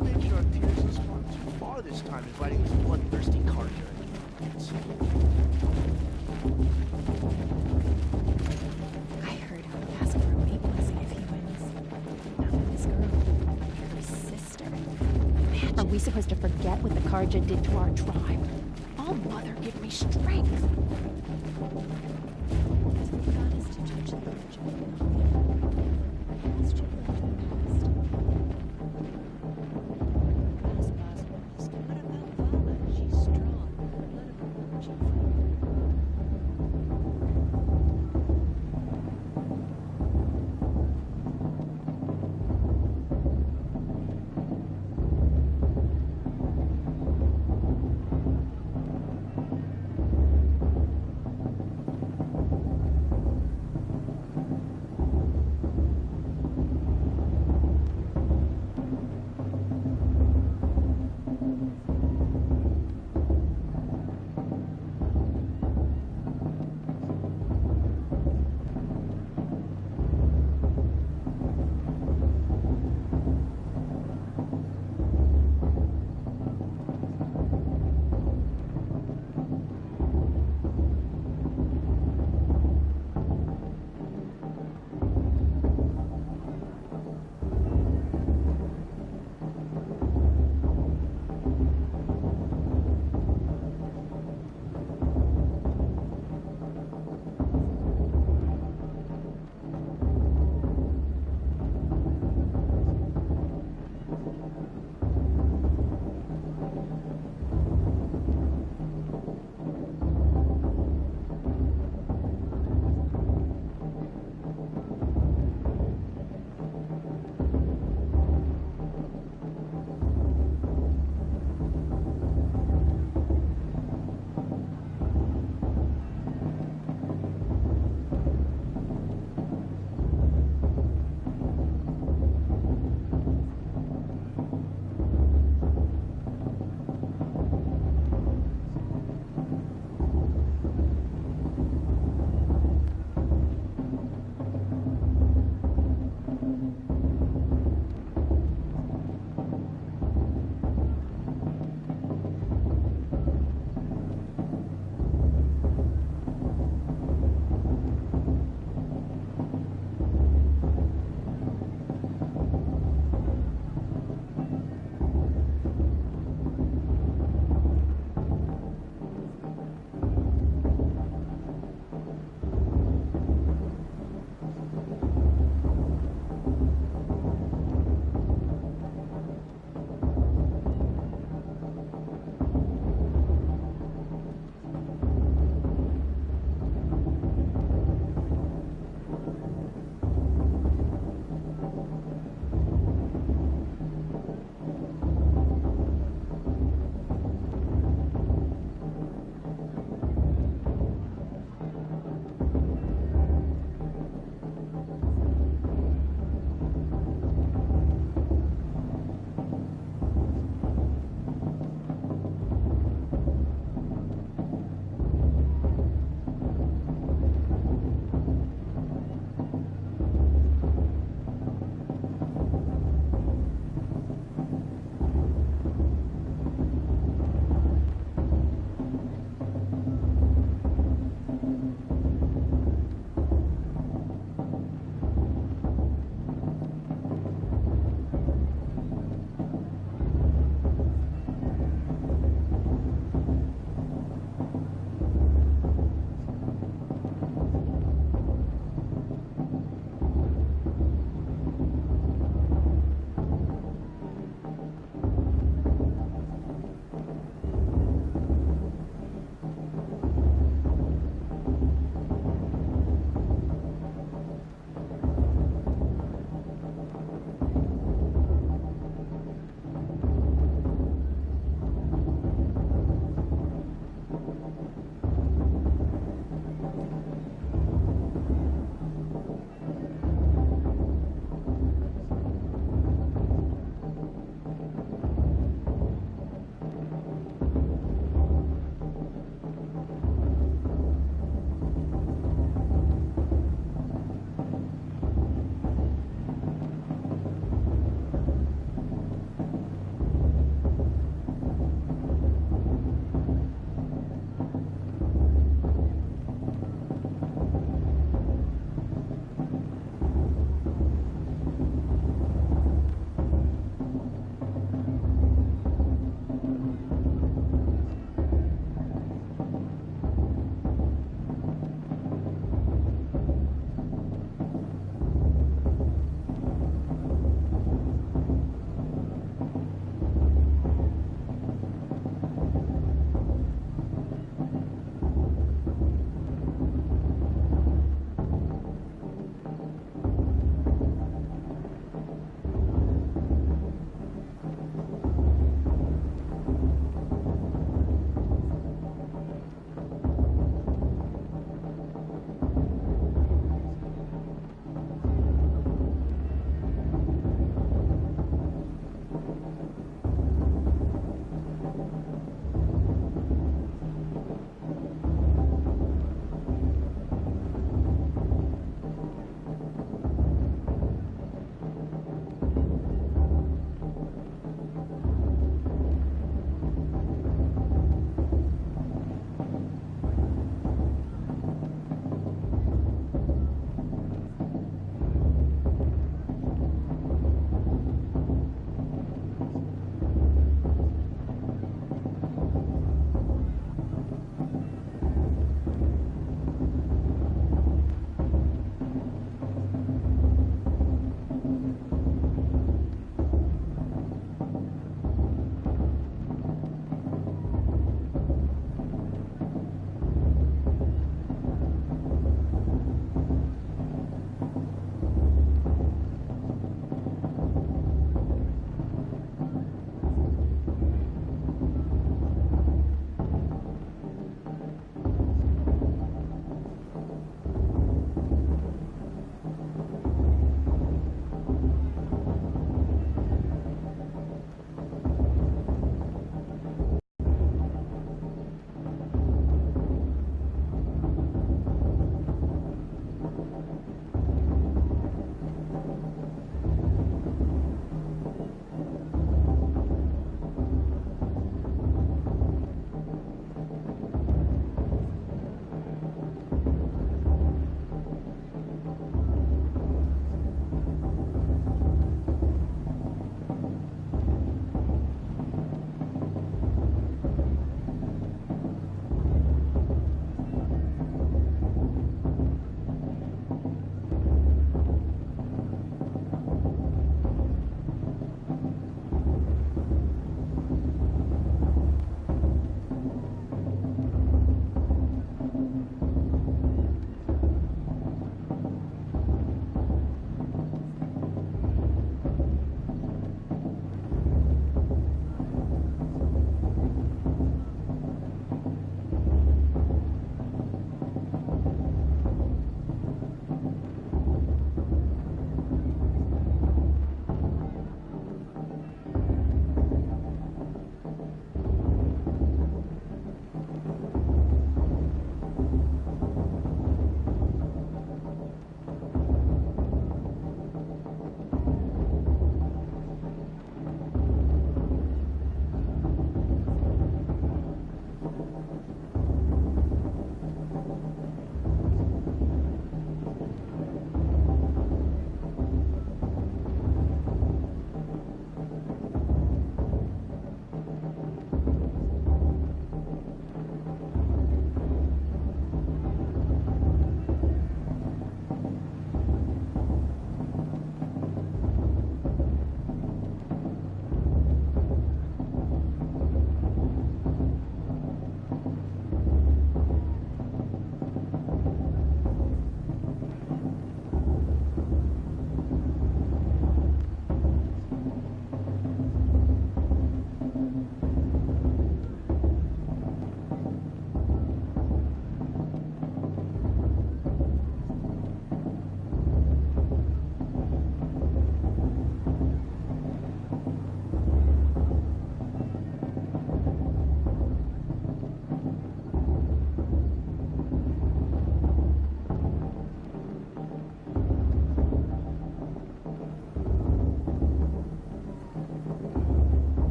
Maybe our tears has gone too far this time, inviting this bloodthirsty Carja. I heard he'll ask for a big blessing if he wins. Not with this girl. Her sister. Imagine. Are we supposed to forget what the Carja did to our tribe? Oh, Mother, give me strength.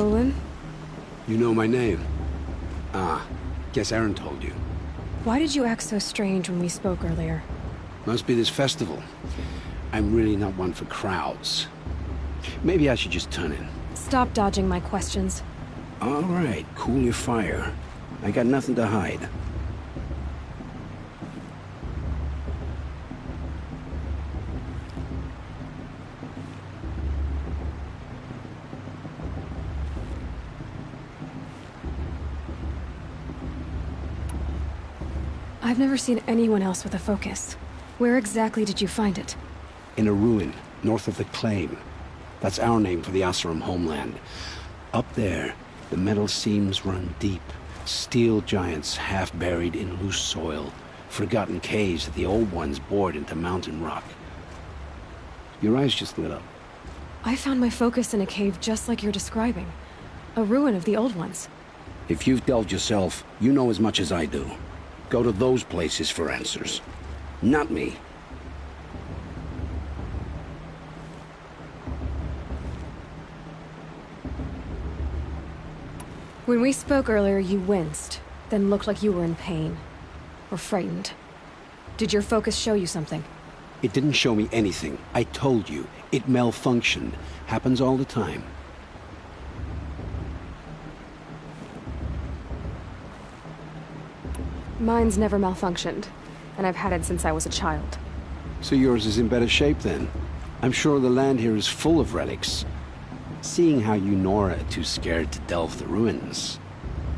Olin? You know my name? Ah, guess Aaron told you. Why did you act so strange when we spoke earlier? Must be this festival. I'm really not one for crowds. Maybe I should just turn in. Stop dodging my questions. All right, cool your fire. I got nothing to hide. I've never seen anyone else with a focus. Where exactly did you find it? In a ruin, north of the Claim. That's our name for the Oseram homeland. Up there, the metal seams run deep. Steel giants half buried in loose soil. Forgotten caves that the old ones bored into mountain rock. Your eyes just lit up. I found my focus in a cave just like you're describing. A ruin of the old ones. If you've delved yourself, you know as much as I do. Go to those places for answers. Not me. When we spoke earlier, you winced, then looked like you were in pain. Or frightened. Did your focus show you something? It didn't show me anything. I told you. It malfunctioned. Happens all the time. Mine's never malfunctioned, and I've had it since I was a child. So yours is in better shape then. I'm sure the land here is full of relics. Seeing how you Nora are too scared to delve the ruins.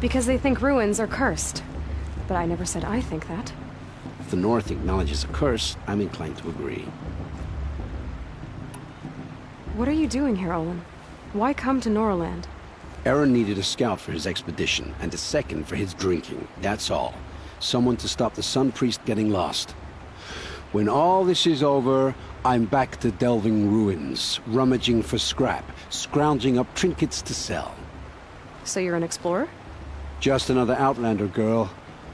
Because they think ruins are cursed. But I never said I think that. If the North acknowledges a curse, I'm inclined to agree. What are you doing here, Olin? Why come to Noraland? Aaron needed a scout for his expedition, and a second for his drinking. That's all. Someone to stop the Sun Priest getting lost. When all this is over, I'm back to delving ruins, rummaging for scrap, scrounging up trinkets to sell. So you're an explorer? Just another Outlander, girl.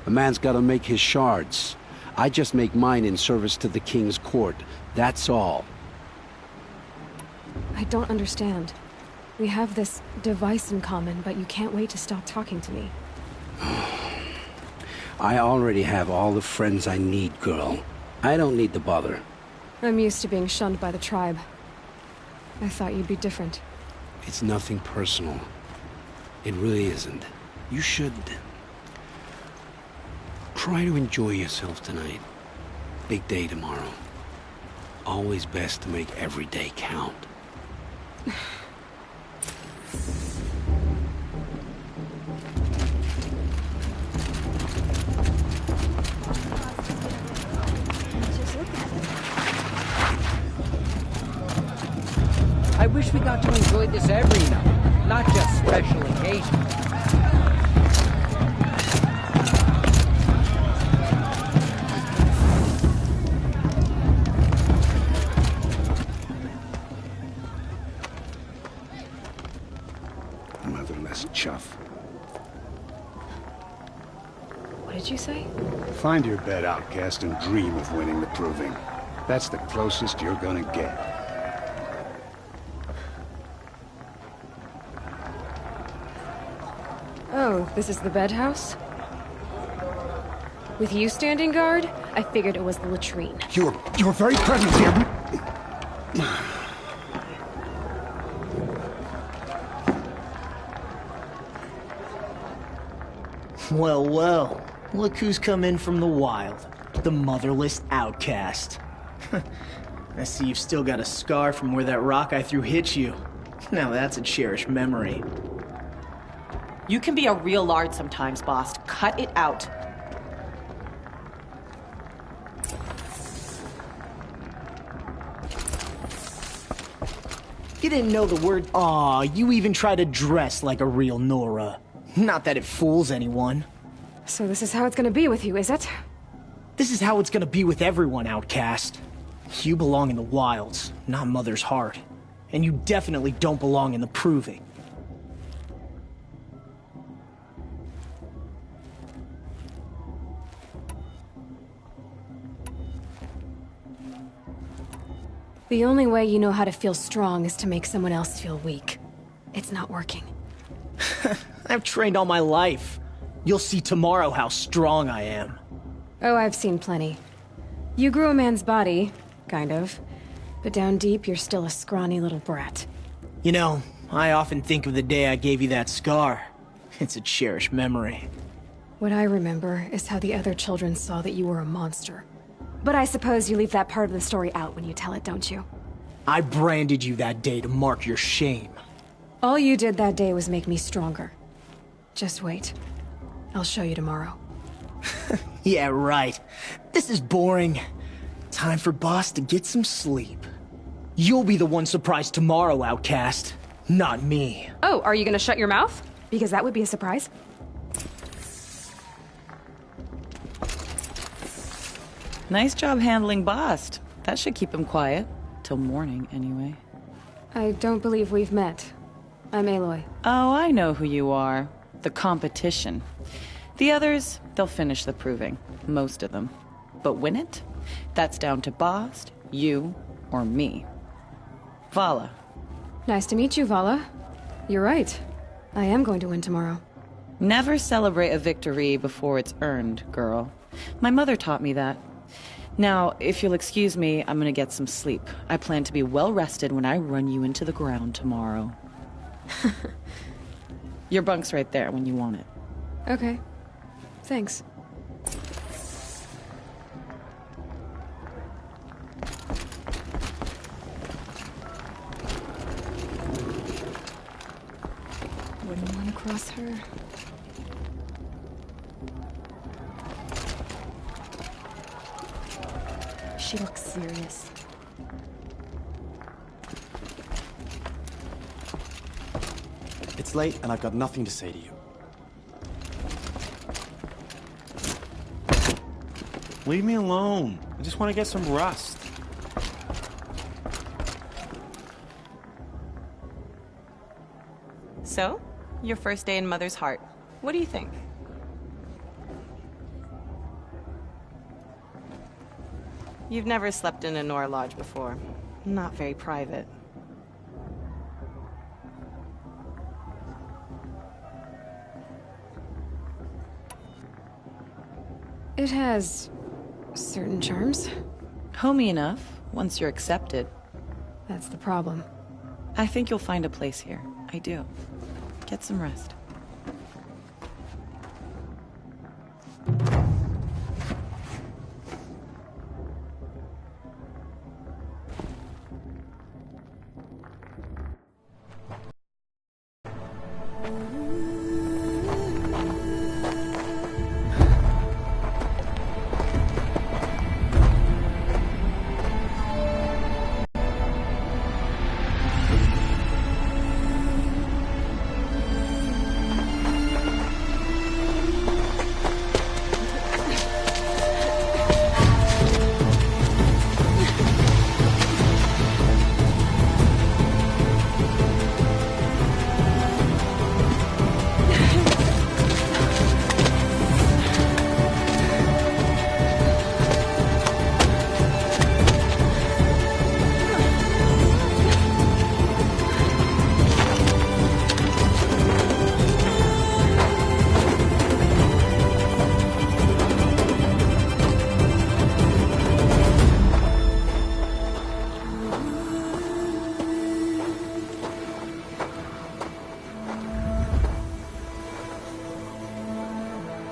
A man's gotta make his shards. I just make mine in service to the King's court. That's all. I don't understand. We have this device in common, but you can't wait to stop talking to me. I already have all the friends I need, girl. I don't need the bother. I'm used to being shunned by the tribe. I thought you'd be different. It's nothing personal. It really isn't. You should... try to enjoy yourself tonight. Big day tomorrow. Always best to make every day count. I wish we got to enjoy this every night, not just special occasions. Motherless chuff. What did you say? Find your bed, outcast, and dream of winning the proving. That's the closest you're gonna get. Oh, this is the bed house? With you standing guard, I figured it was the latrine. Your very presence here... Well, well. Look who's come in from the wild. The motherless outcast. I see you've still got a scar from where that rock I threw hit you. Now that's a cherished memory. You can be a real lard sometimes, boss. Cut it out. You didn't know the word... Aw, you even try to dress like a real Nora. Not that it fools anyone. So this is how it's gonna be with you, is it? This is how it's gonna be with everyone, outcast. You belong in the wilds, not Mother's heart. And you definitely don't belong in the proving. The only way you know how to feel strong is to make someone else feel weak. It's not working. I've trained all my life. You'll see tomorrow how strong I am. Oh, I've seen plenty. You grew a man's body, kind of. But down deep, you're still a scrawny little brat. You know, I often think of the day I gave you that scar. It's a cherished memory. What I remember is how the other children saw that you were a monster. But I suppose you leave that part of the story out when you tell it, don't you? I branded you that day to mark your shame. All you did that day was make me stronger. Just wait. I'll show you tomorrow. Yeah, right. This is boring. Time for Boss to get some sleep. You'll be the one surprised tomorrow, Outcast. Not me. Oh, are you gonna shut your mouth? Because that would be a surprise. Nice job handling Bast. That should keep him quiet. Till morning, anyway. I don't believe we've met. I'm Aloy. Oh, I know who you are. The competition. The others, they'll finish the proving. Most of them. But win it? That's down to Bast, you, or me. Vala. Nice to meet you, Vala. You're right. I am going to win tomorrow. Never celebrate a victory before it's earned, girl. My mother taught me that. Now, if you'll excuse me, I'm gonna get some sleep. I plan to be well rested when I run you into the ground tomorrow. Your bunk's right there when you want it. Okay. Thanks. Wouldn't want to cross her. She looks serious. It's late, and I've got nothing to say to you. Leave me alone. I just want to get some rest. So, your first day in Mother's Heart. What do you think? You've never slept in a Nora Lodge before. Not very private. It has certain charms. Homey enough, once you're accepted. That's the problem. I think you'll find a place here. I do. Get some rest.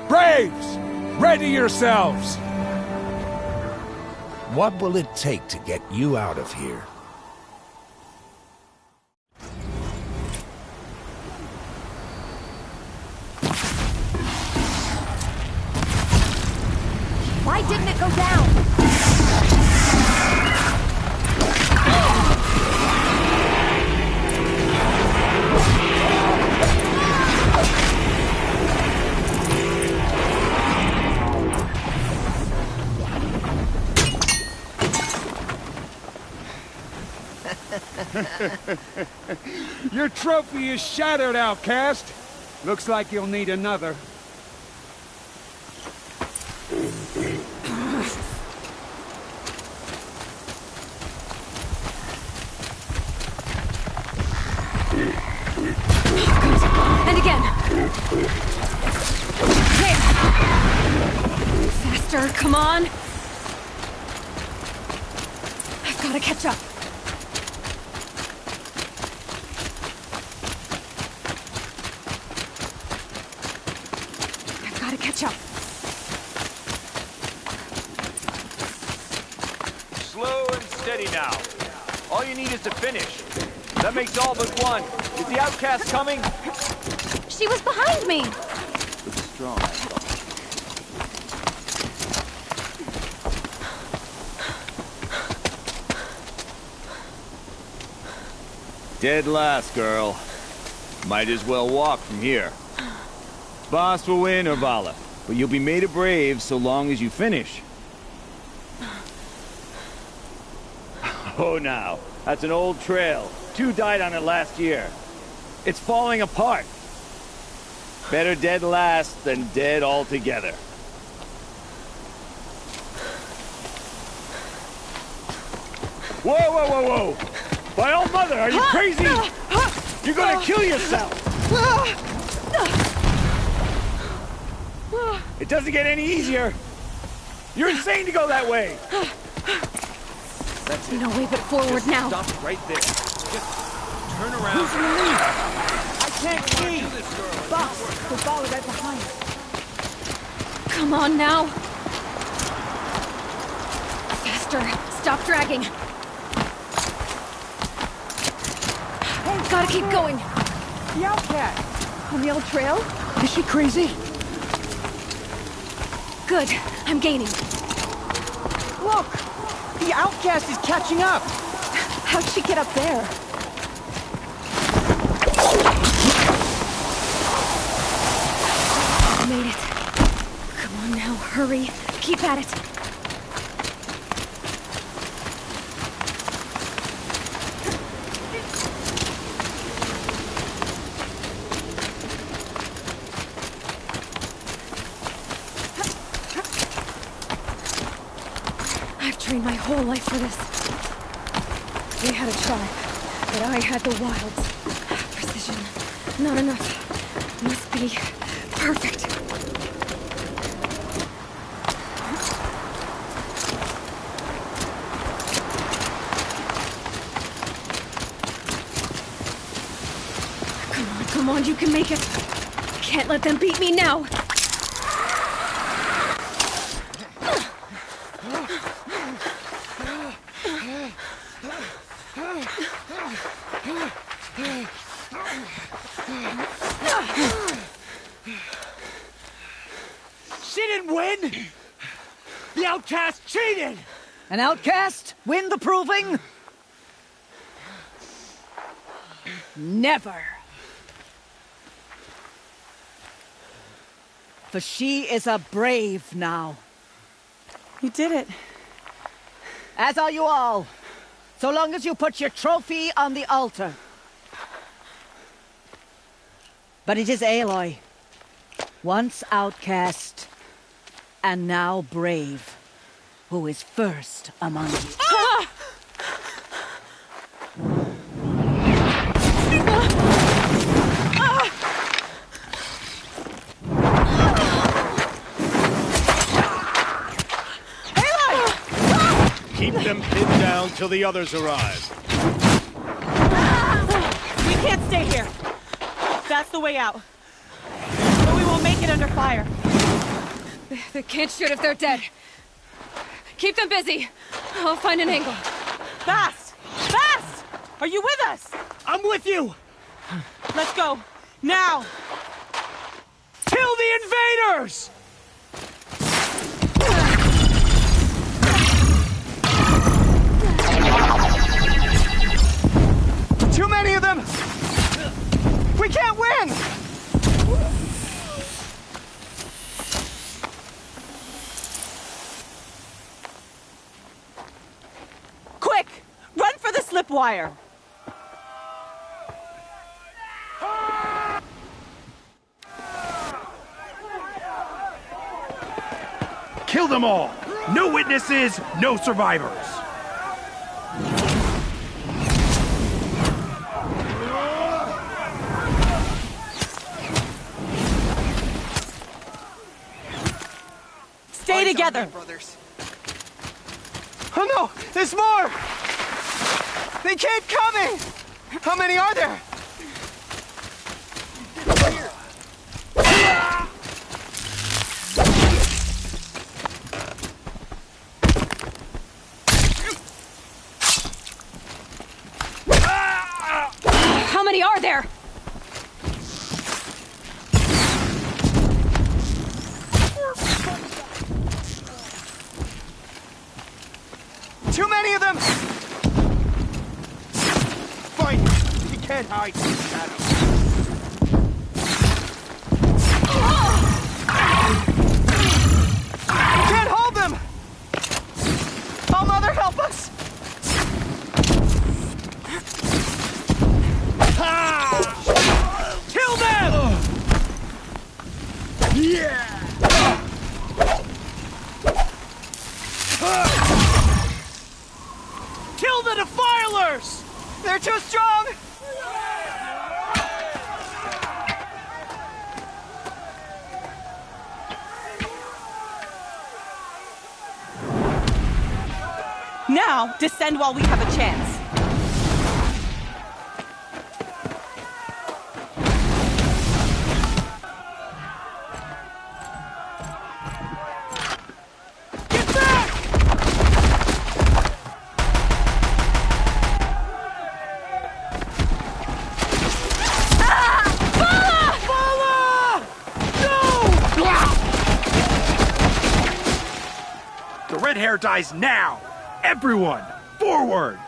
Braves! Ready yourselves! What will it take to get you out of here? Why didn't it go down? Your trophy is shattered, Outcast. Looks like you'll need another. And again. Faster, come on! I've gotta catch up. I've gotta catch up. Slow and steady now. All you need is to finish. That makes all but one. Is the outcast coming? She was behind me! Strong. Dead last, girl. Might as well walk from here. Boss will win, Urvala, but you'll be made a brave so long as you finish. Oh, now. That's an old trail. 2 died on it last year. It's falling apart. Better dead last than dead altogether. Whoa, whoa, whoa, whoa! By all mother, are you crazy? You're gonna kill yourself! It doesn't get any easier! You're insane to go that way! That's no way but forward now. Stop right there. Just turn around. Who's in the lead? I can't see! Boss, we'll follow right behind. Come on now! Faster! Stop dragging! Hey, gotta keep going! The outcast! On the old trail? Is she crazy? Good. I'm gaining. Look! The outcast is catching up! How'd she get up there? Made it. Come on now, hurry. Keep at it. I've trained my whole life for this. They had a tribe, but I had the wilds. Precision. Not enough. Must be perfect. Come on, you can make it. Can't let them beat me now. She didn't win! The outcast cheated! An outcast win the proving? Never. For she is a brave now. You did it. As are you all. So long as you put your trophy on the altar. But it is Aloy, once outcast, and now brave, who is first among you. Ah! Keep them pinned down till the others arrive. We can't stay here. That's the way out. But we won't make it under fire. They can't shoot if they're dead. Keep them busy. I'll find an angle. Fast! Fast! Are you with us? I'm with you! Let's go. Now! Kill the invaders! Too many of them! We can't win! Quick! Run for the slip wire! Kill them all! No witnesses, no survivors! Stay Stay together. Oh no, there's more! They keep coming! How many are there? How many are there? Too many of them! Fight! You can't hide from the shadows. You can't hold them! Oh, Mother, help us! Kill them! Yeah! Kill the Defilers! They're too strong! Now, descend while we have a chance. The red hair dies now! Everyone, forward!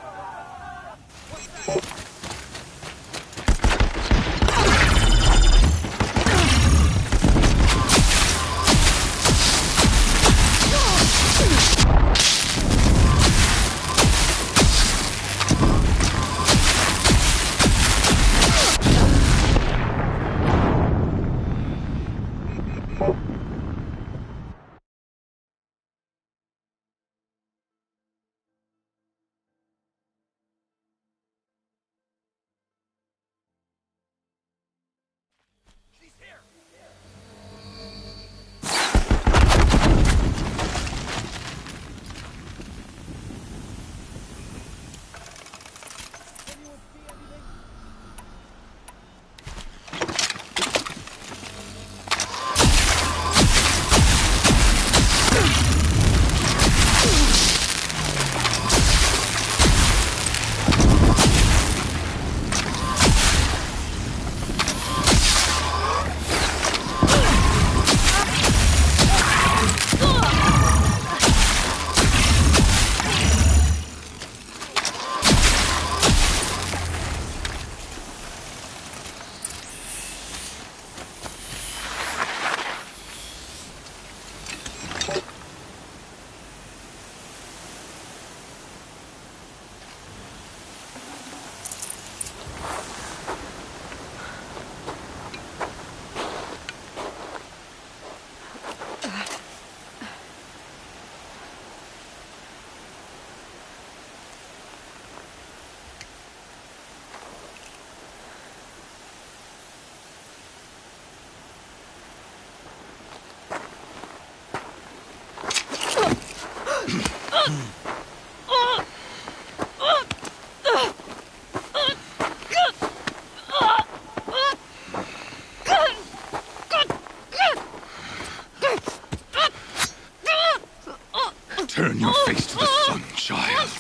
Turn your face to the sun, child.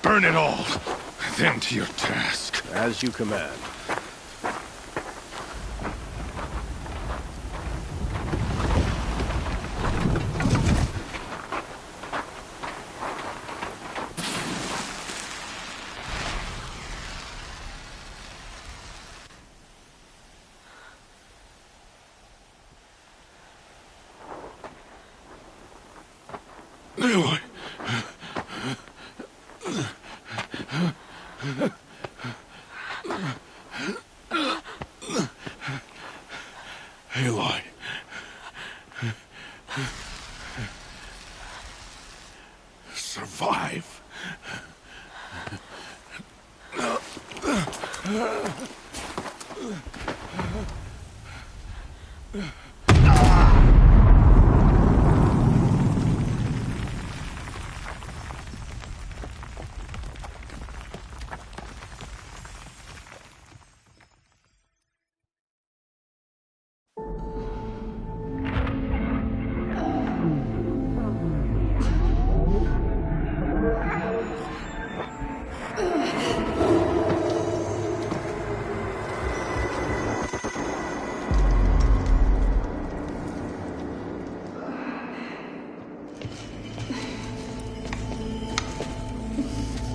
Burn it all. Then to your task. As you command. Aloy. Aloy. Survive.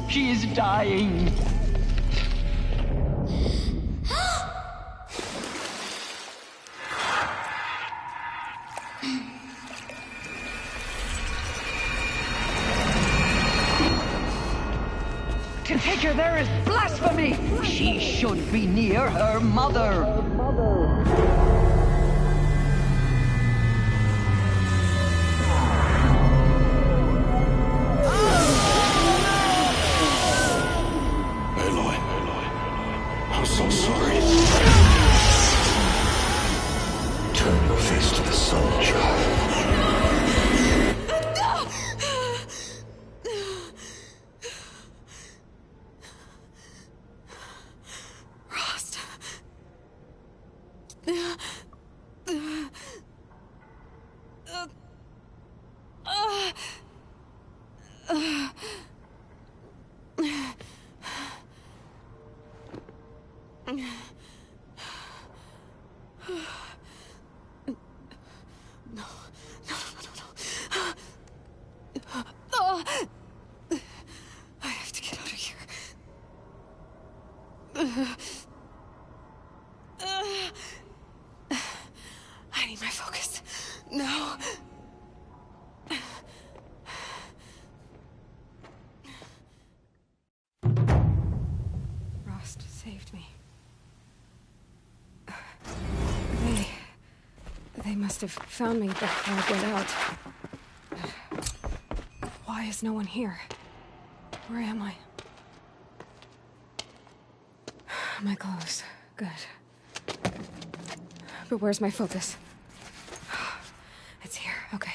She is dying. To take her there is blasphemy. She should be near her mother. I'm so sorry. Turn your face to the sun, child. Rost. I have to get out of here. I need my focus. No. Rost saved me. They must have found me before I went out. Why is no one here? Where am I? My clothes. Good. But where's my focus? It's here. Okay.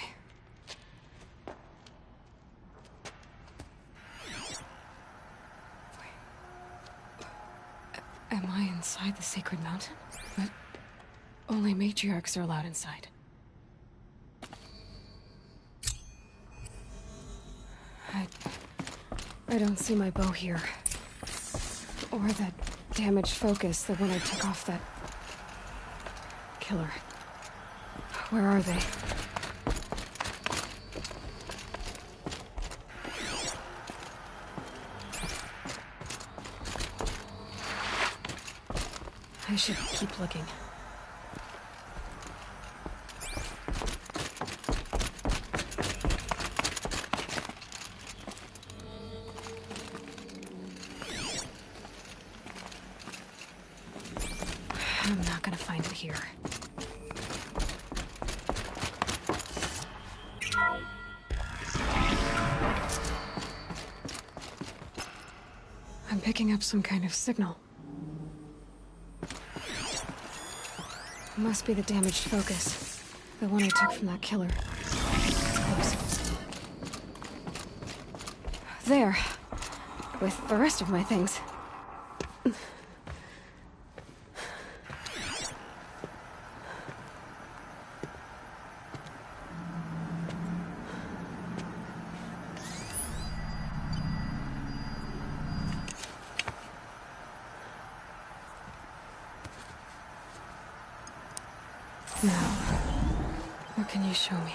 Am I inside the sacred mountain? But only matriarchs are allowed inside. I don't see my bow here. Or that damaged focus, the one I took off that killer. Where are they? I should keep looking. I'm not gonna find it here. I'm picking up some kind of signal. Must be the damaged focus. The one I took from that killer. Close. There. With the rest of my things. Now, what can you show me?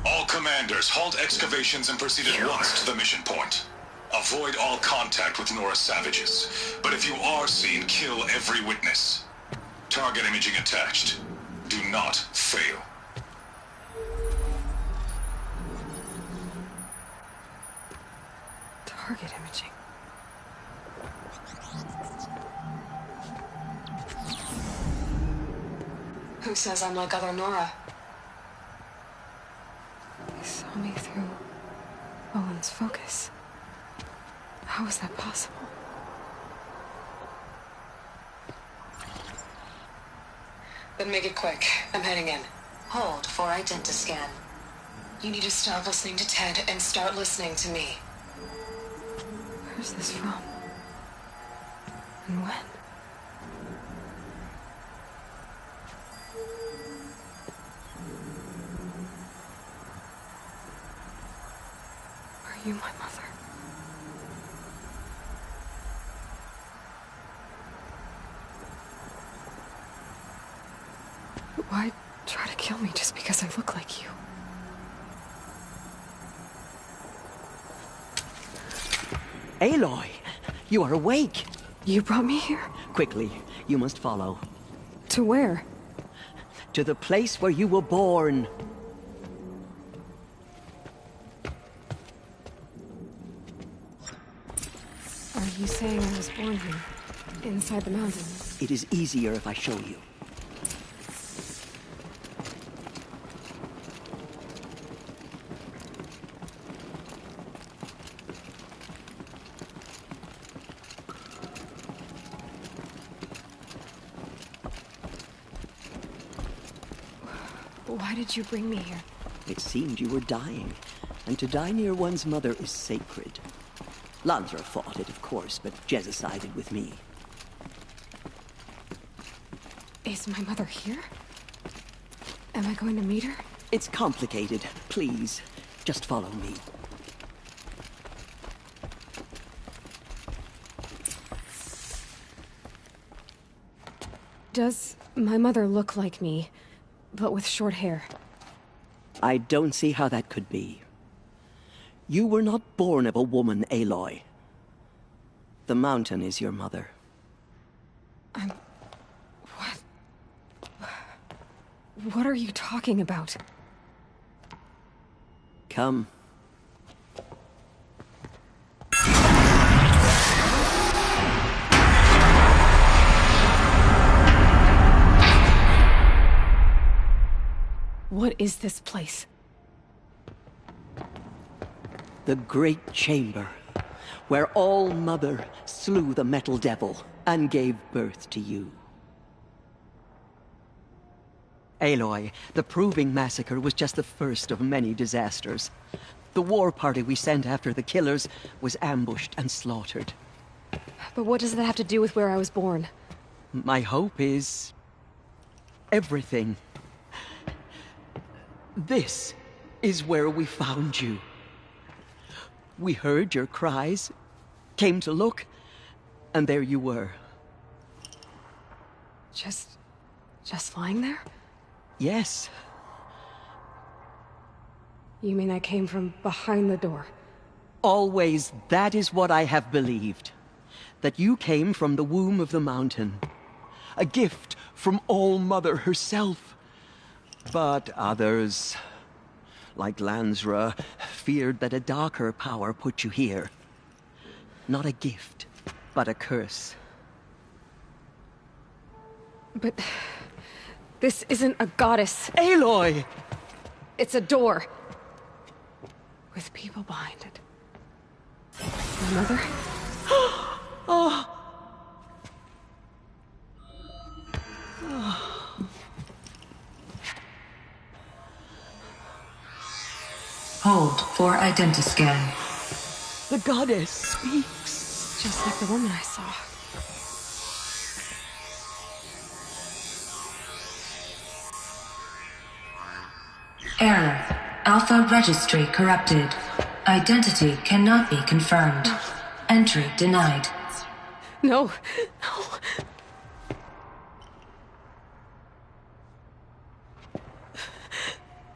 All commanders, halt excavations and proceed at once to the mission point. Avoid all contact with Nora savages, but if you are seen, kill every witness. Target imaging attached. Do not fail. Target imaging. Who says I'm like other Nora? He saw me through Owen's focus. How is that possible? Then make it quick. I'm heading in. Hold for identiscan. You need to stop listening to Ted and start listening to me. Where's this from? And when? Are you my mother? Why try to kill me just because I look like you? Aloy, you are awake. You brought me here? Quickly, you must follow. To where? To the place where you were born. Are you saying I was born here? Inside the mountain? It is easier if I show you. Why did you bring me here? It seemed you were dying, and to die near one's mother is sacred. Lansra fought it, of course, but Jezza sided with me. Is my mother here? Am I going to meet her? It's complicated. Please, just follow me. Does my mother look like me, but with short hair? I don't see how that could be. You were not born of a woman, Aloy. The mountain is your mother. What are you talking about? Come. What is this place? The Great Chamber, where All-Mother slew the Metal Devil and gave birth to you. Aloy, the Proving Massacre was just the first of many disasters. The war party we sent after the killers was ambushed and slaughtered. But what does that have to do with where I was born? My hope is... everything. This is where we found you. We heard your cries, came to look, and there you were. Just lying there? Yes. You mean I came from behind the door? Always, that is what I have believed. That you came from the womb of the mountain. A gift from All-Mother herself. But others, like Lansra, feared that a darker power put you here. Not a gift, but a curse. But... this isn't a goddess. Aloy! It's a door. With people behind it. My mother? Oh! Hold for identiscan. The goddess speaks. Just like the woman I saw. Error. Alpha registry corrupted. Identity cannot be confirmed. Entry denied. No. No.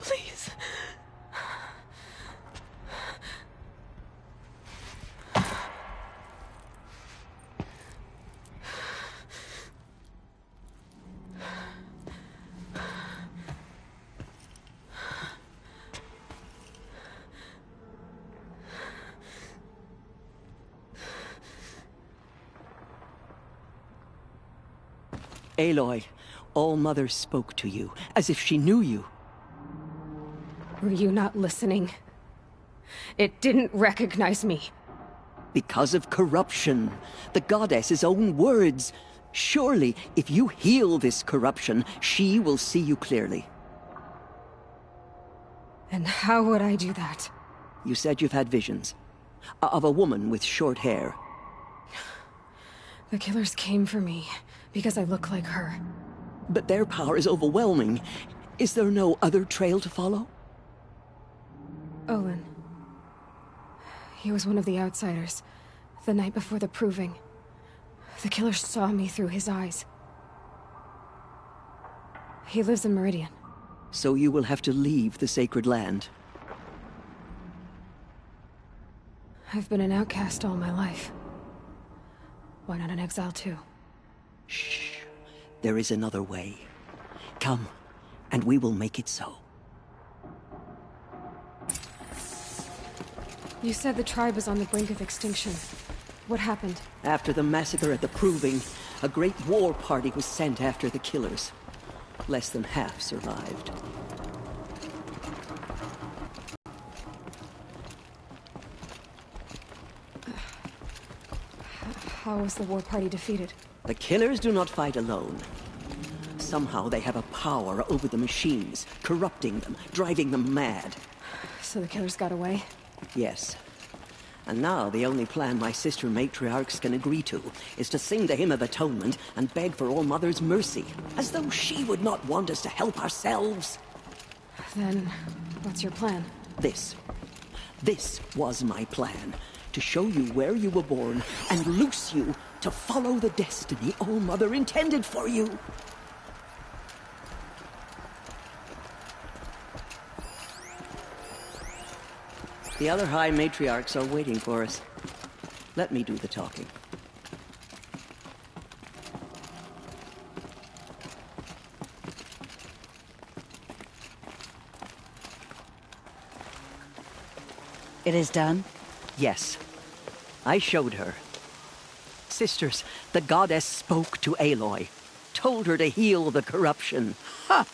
Please. Aloy, All-Mother spoke to you, as if she knew you. Were you not listening? It didn't recognize me. Because of corruption. The goddess's own words. Surely, if you heal this corruption, she will see you clearly. And how would I do that? You said you've had visions. Of a woman with short hair. The killers came for me because I look like her. But their power is overwhelming. Is there no other trail to follow? Olin. He was one of the outsiders. The night before the proving. The killer saw me through his eyes. He lives in Meridian. So you will have to leave the sacred land. I've been an outcast all my life. Why not an exile too? Shh. There is another way. Come, and we will make it so. You said the tribe is on the brink of extinction. What happened? After the massacre at the Proving, a great war party was sent after the killers. Less than half survived. How was the war party defeated? The killers do not fight alone. Somehow they have a power over the machines, corrupting them, driving them mad. So the killers got away? Yes. And now the only plan my sister matriarchs can agree to is to sing the Hymn of Atonement and beg for All-Mother's mercy, as though she would not want us to help ourselves. Then, what's your plan? This was my plan. To show you where you were born and loose you to follow the destiny All-Mother intended for you. The other High Matriarchs are waiting for us. Let me do the talking. It is done? Yes. I showed her. Sisters, the goddess spoke to Aloy. Told her to heal the corruption. Ha!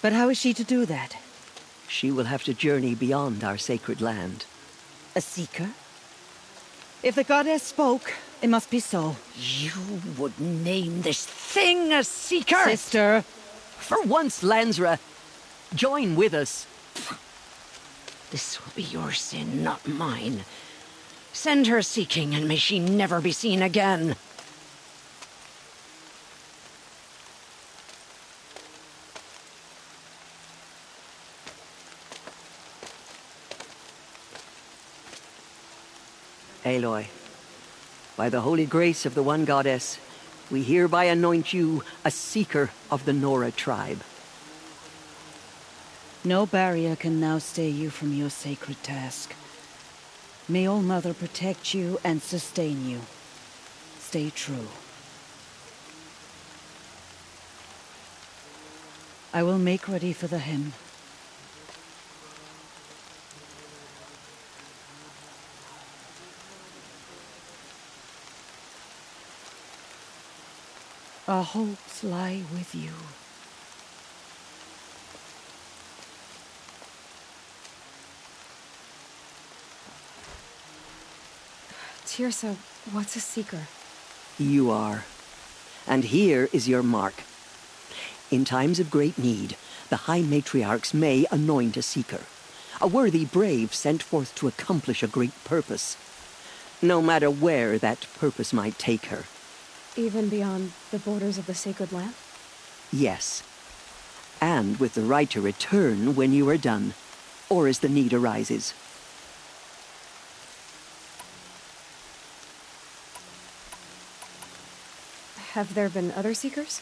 But how is she to do that? She will have to journey beyond our sacred land. A seeker? If the goddess spoke, it must be so. You would name this thing a seeker? Sister! For once, Lansra, join with us. This will be your sin, not mine. Send her seeking, and may she never be seen again. Aloy, by the holy grace of the one goddess, we hereby anoint you a seeker of the Nora tribe. No barrier can now stay you from your sacred task. May All-Mother protect you and sustain you. Stay true. I will make ready for the hymn. Our hopes lie with you. Teersa, what's a seeker? You are. And here is your mark. In times of great need, the High Matriarchs may anoint a seeker. A worthy brave sent forth to accomplish a great purpose. No matter where that purpose might take her. Even beyond the borders of the sacred land? Yes. and with the right to return when you are done, or as the need arises. Have there been other Seekers?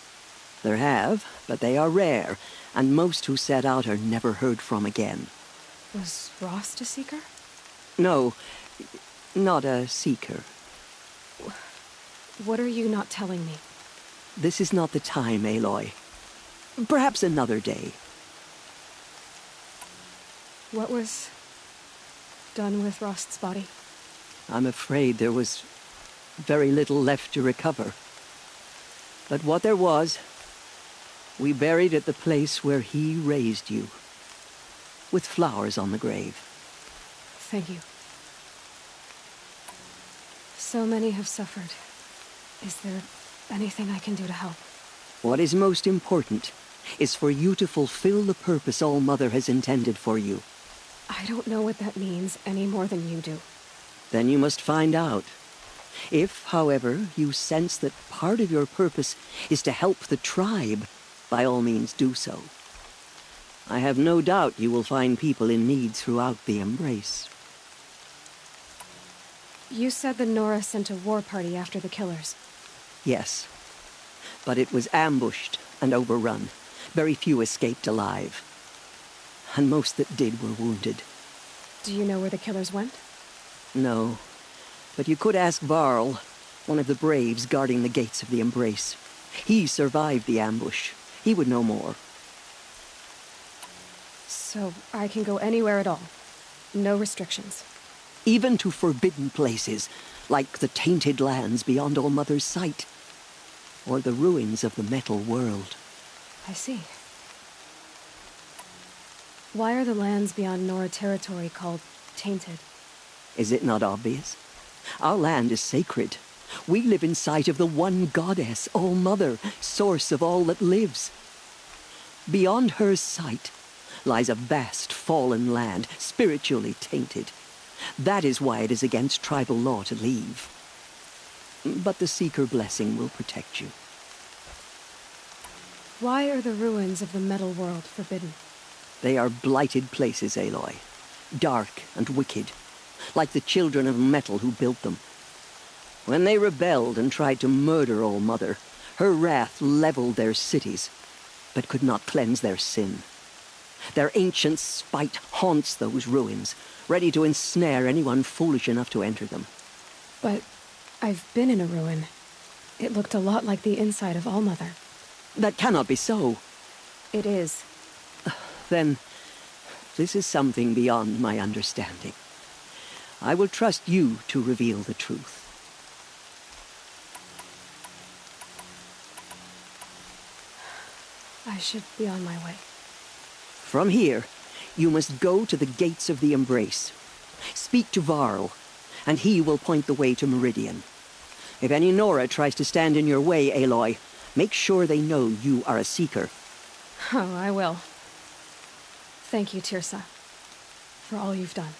There have, but they are rare, and most who set out are never heard from again. Was Rost a Seeker? No, not a Seeker. What are you not telling me? This is not the time, Aloy. Perhaps another day. What was done with Rost's body? I'm afraid there was very little left to recover. But what there was, we buried at the place where he raised you, with flowers on the grave. Thank you. So many have suffered. Is there anything I can do to help? What is most important is for you to fulfill the purpose All-Mother has intended for you. I don't know what that means any more than you do. Then you must find out. If, however, you sense that part of your purpose is to help the tribe, by all means do so. I have no doubt you will find people in need throughout the Embrace. You said the Nora sent a war party after the killers. Yes, but it was ambushed and overrun. Very few escaped alive. And most that did were wounded. Do you know where the killers went? No, but you could ask Varl, one of the Braves guarding the gates of the Embrace. He survived the ambush. He would know more. So I can go anywhere at all? No restrictions? Even to forbidden places, like the tainted lands beyond All-Mother's sight, or the ruins of the Metal World. I see. Why are the lands beyond Nora territory called tainted? Is it not obvious? Our land is sacred. We live in sight of the one goddess, All-Mother, source of all that lives. Beyond her sight lies a vast fallen land, spiritually tainted. That is why it is against tribal law to leave. But the Seeker blessing will protect you. Why are the ruins of the Metal World forbidden? They are blighted places, Aloy. Dark and wicked, like the children of metal who built them. When they rebelled and tried to murder All-Mother, her wrath leveled their cities, but could not cleanse their sin. Their ancient spite haunts those ruins, ready to ensnare anyone foolish enough to enter them. But I've been in a ruin. It looked a lot like the inside of All-Mother. That cannot be so. It is. Then, this is something beyond my understanding. I will trust you to reveal the truth. I should be on my way. From here, you must go to the gates of the Embrace. Speak to Varl, and he will point the way to Meridian. If any Nora tries to stand in your way, Aloy, make sure they know you are a Seeker. Oh, I will. Thank you, Teersa, for all you've done.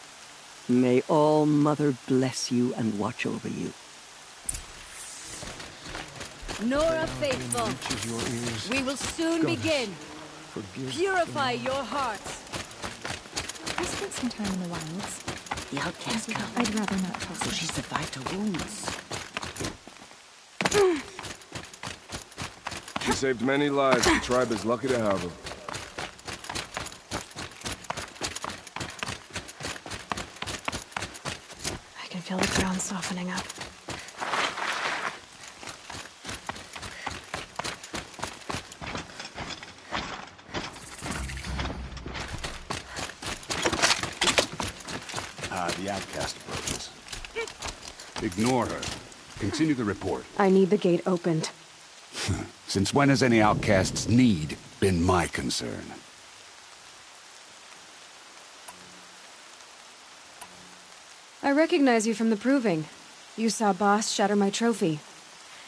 May All-Mother bless you and watch over you. Nora faithful, we will soon begin. Purify your hearts. I spent some time in the wilds. The outcast come. I'd rather not tell So she survived her wounds. She saved many lives. The tribe is lucky to have her. I can feel the ground softening up. The outcast approaches. Ignore her. Continue the report. I need the gate opened. Since when has any outcast's need been my concern? I recognize you from the Proving. You saw Boss shatter my trophy,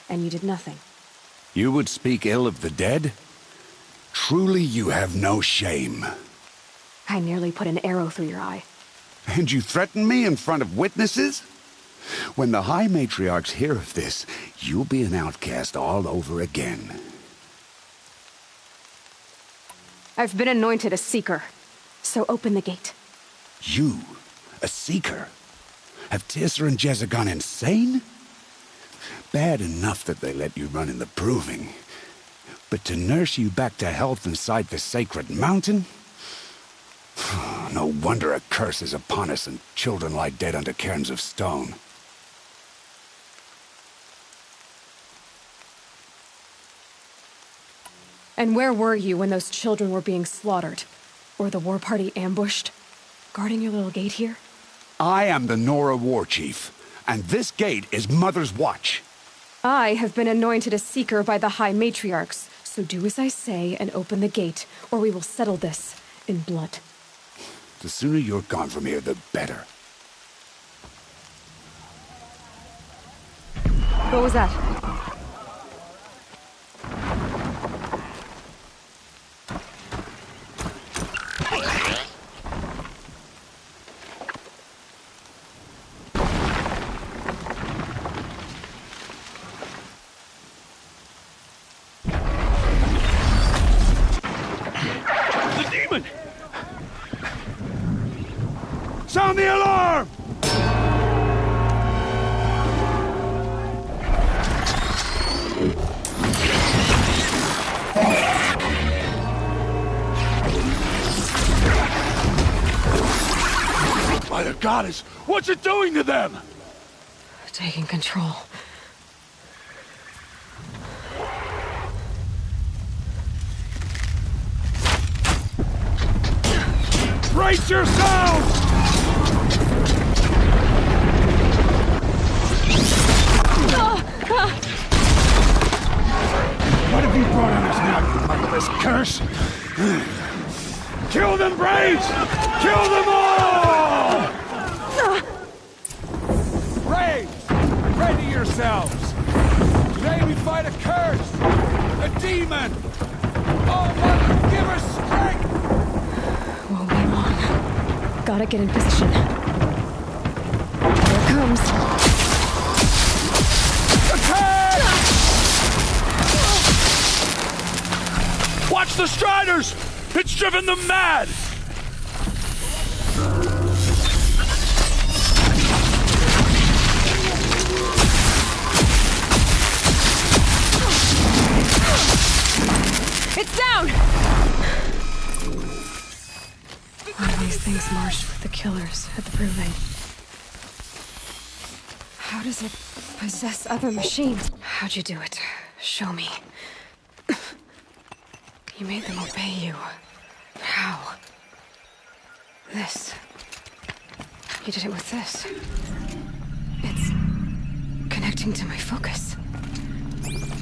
and you did nothing. You would speak ill of the dead? Truly you have no shame. I nearly put an arrow through your eye. And you threaten me in front of witnesses? When the High Matriarchs hear of this, you'll be an outcast all over again. I've been anointed a Seeker. So open the gate. You? A Seeker? Have Teersa and Jezza gone insane? Bad enough that they let you run in the Proving. But to nurse you back to health inside the sacred mountain? No wonder a curse is upon us and children lie dead under cairns of stone. And where were you when those children were being slaughtered? Or the war party ambushed? Guarding your little gate here? I am the Nora War Chief, and this gate is Mother's watch. I have been anointed a Seeker by the High Matriarchs, so do as I say and open the gate, or we will settle this in blood. The sooner you're gone from here, the better. What was that? Sound the alarm! By the goddess, what's it doing to them? Taking control. Brace yourselves! What have you brought on us now, you motherless curse? Kill them, Braves! Kill them all! Braves, ready yourselves! Today we fight a curse! A demon! Oh, Mother, give us strength! Won't be long. Gotta get in position. Here it comes. Attack! Watch the Striders! It's driven them mad! It's down! One of these things marched with the killers at the Proving. How does it possess other machines? How'd you do it? Show me. You made them obey you. How? This. You did it with this. It's connecting to my focus.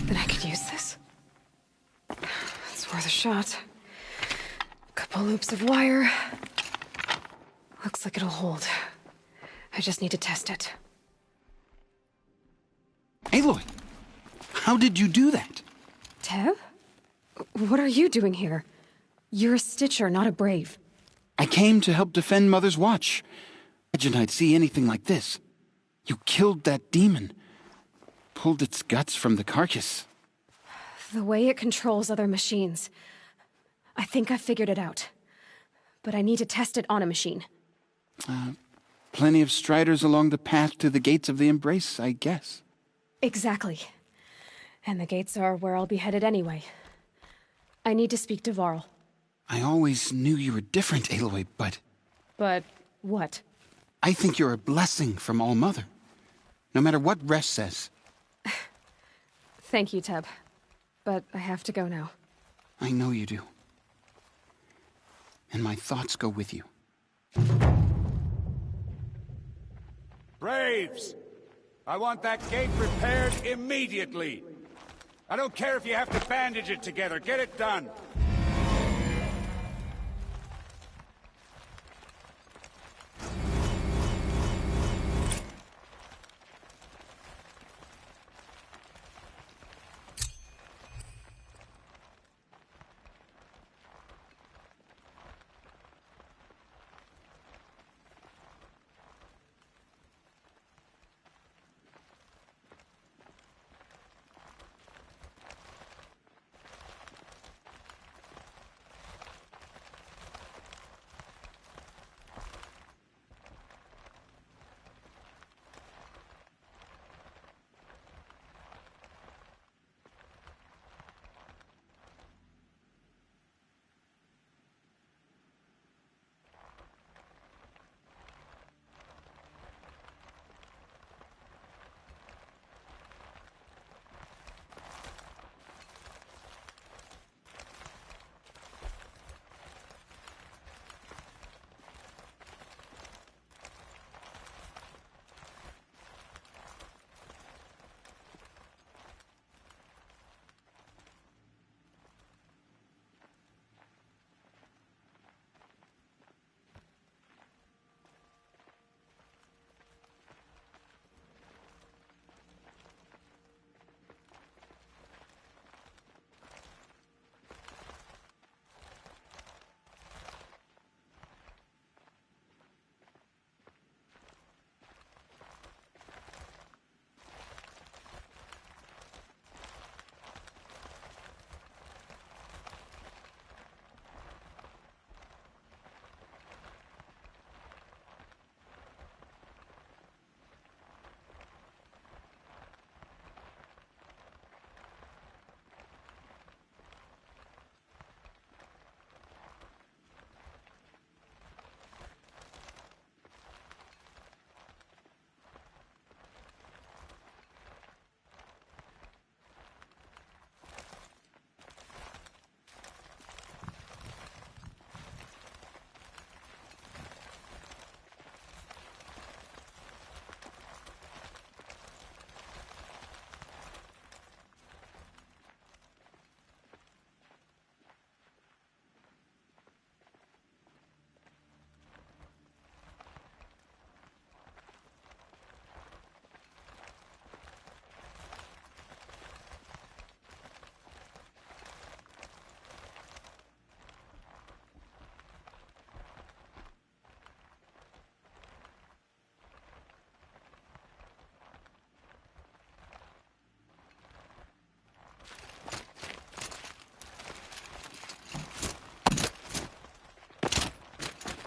Then I could use this. It's worth a shot. Couple loops of wire. Looks like it'll hold. I just need to test it. Aloy, how did you do that? Tev? What are you doing here? You're a Stitcher, not a Brave. I came to help defend Mother's watch. Imagine I'd see anything like this. You killed that demon. Pulled its guts from the carcass. The way it controls other machines. I think I figured it out. But I need to test it on a machine. Plenty of Striders along the path to the gates of the Embrace, I guess. Exactly. And the gates are where I'll be headed anyway. I need to speak to Varl. I always knew you were different, Aloy, but... But what? I think you're a blessing from All-Mother. No matter what Resh says. Thank you, Teb. But I have to go now. I know you do. And my thoughts go with you. Braves! I want that gate repaired immediately. I don't care if you have to bandage it together. Get it done.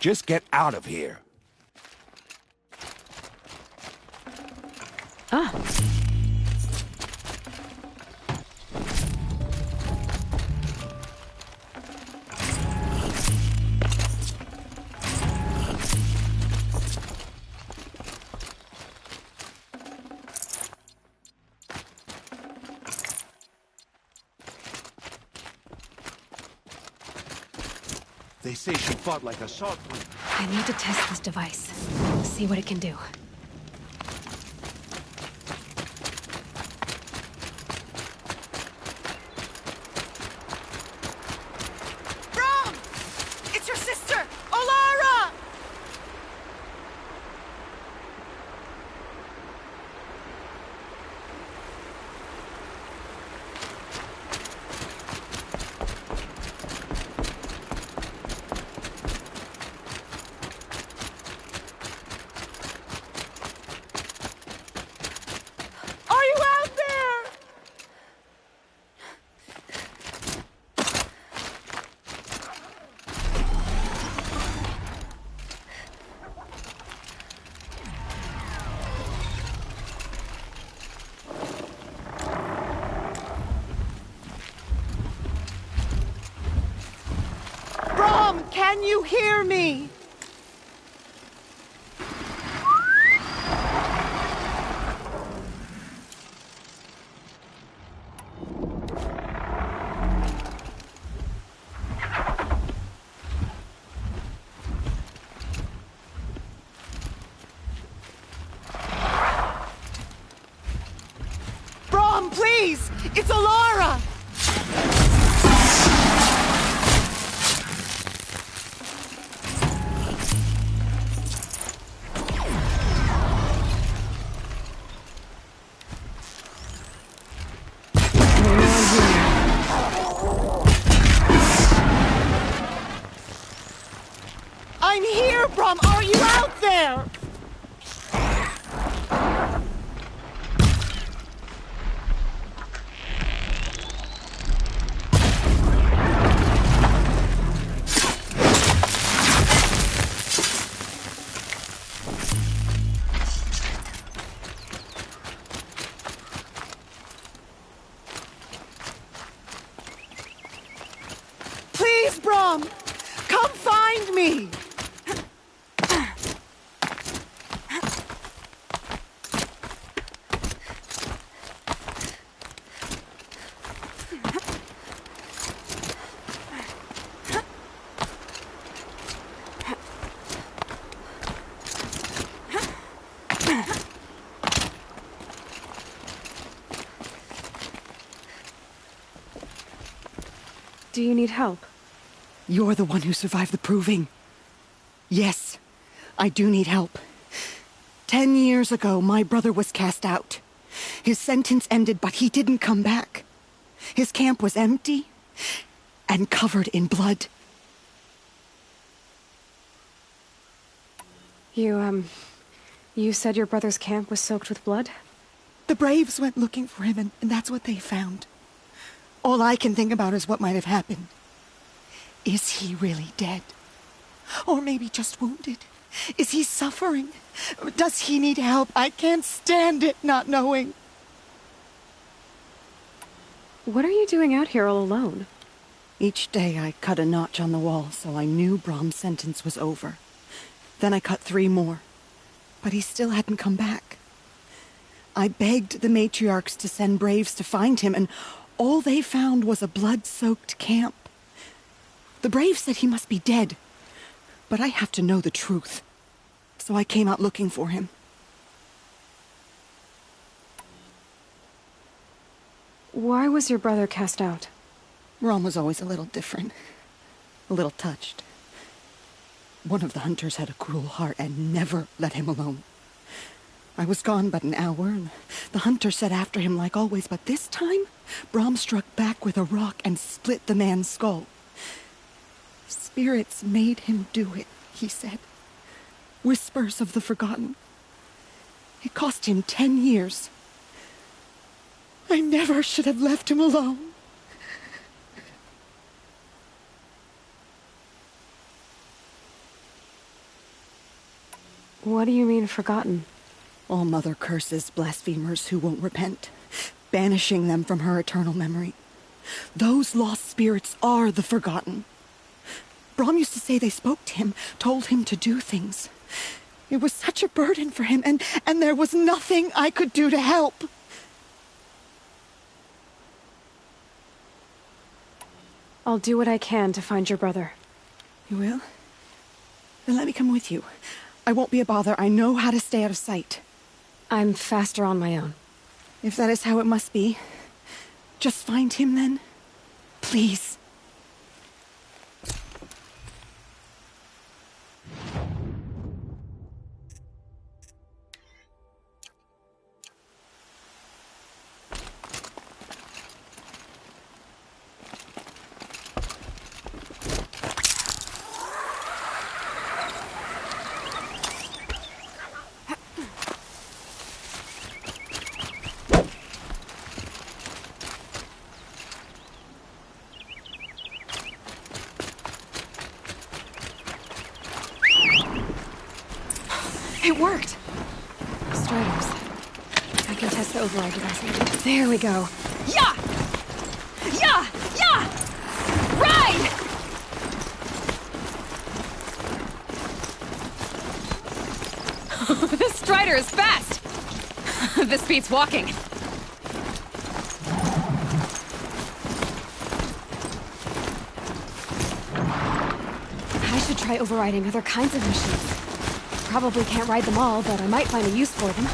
Just get out of here. Ah. They say she fought like a salt queen. I need to test this device. See what it can do. Brom! It's your sister, Olara! Are you out there? Brom, can you hear me? Brom, please! It's Alara! I'm here, Brom! Are you out there? Please, Brom! Come find me! Do you need help? You're the one who survived the proving. Yes, I do need help. 10 years ago, my brother was cast out. His sentence ended, but he didn't come back. His camp was empty and covered in blood. You said your brother's camp was soaked with blood? The Braves went looking for him, and that's what they found. All I can think about is what might have happened. Is he really dead? Or maybe just wounded? Is he suffering? Does he need help? I can't stand it not knowing. What are you doing out here all alone? Each day I cut a notch on the wall so I knew Brom's sentence was over. Then I cut 3 more. But he still hadn't come back. I begged the matriarchs to send Braves to find him, and all they found was a blood-soaked camp. The Braves said he must be dead, but I have to know the truth. So I came out looking for him. Why was your brother cast out? Brom was always a little different. A little touched. One of the hunters had a cruel heart and never let him alone. I was gone but an hour, and the hunter set after him like always, but this time, Brom struck back with a rock and split the man's skull. Spirits made him do it, he said. Whispers of the forgotten. It cost him 10 years. I never should have left him alone. What do you mean, forgotten? All Mother curses blasphemers who won't repent, banishing them from her eternal memory. Those lost spirits are the forgotten. Brom used to say they spoke to him, told him to do things. It was such a burden for him, and there was nothing I could do to help. I'll do what I can to find your brother. You will? Then let me come with you. I won't be a bother. I know how to stay out of sight. I'm faster on my own. If that is how it must be, just find him then. Please. It worked! Striders. I can test the override device. There we go. Yeah! Yeah! Yeah! Ride! This Strider is fast! This beats walking. I should try overriding other kinds of machines. Probably can't ride them all, but I might find a use for them.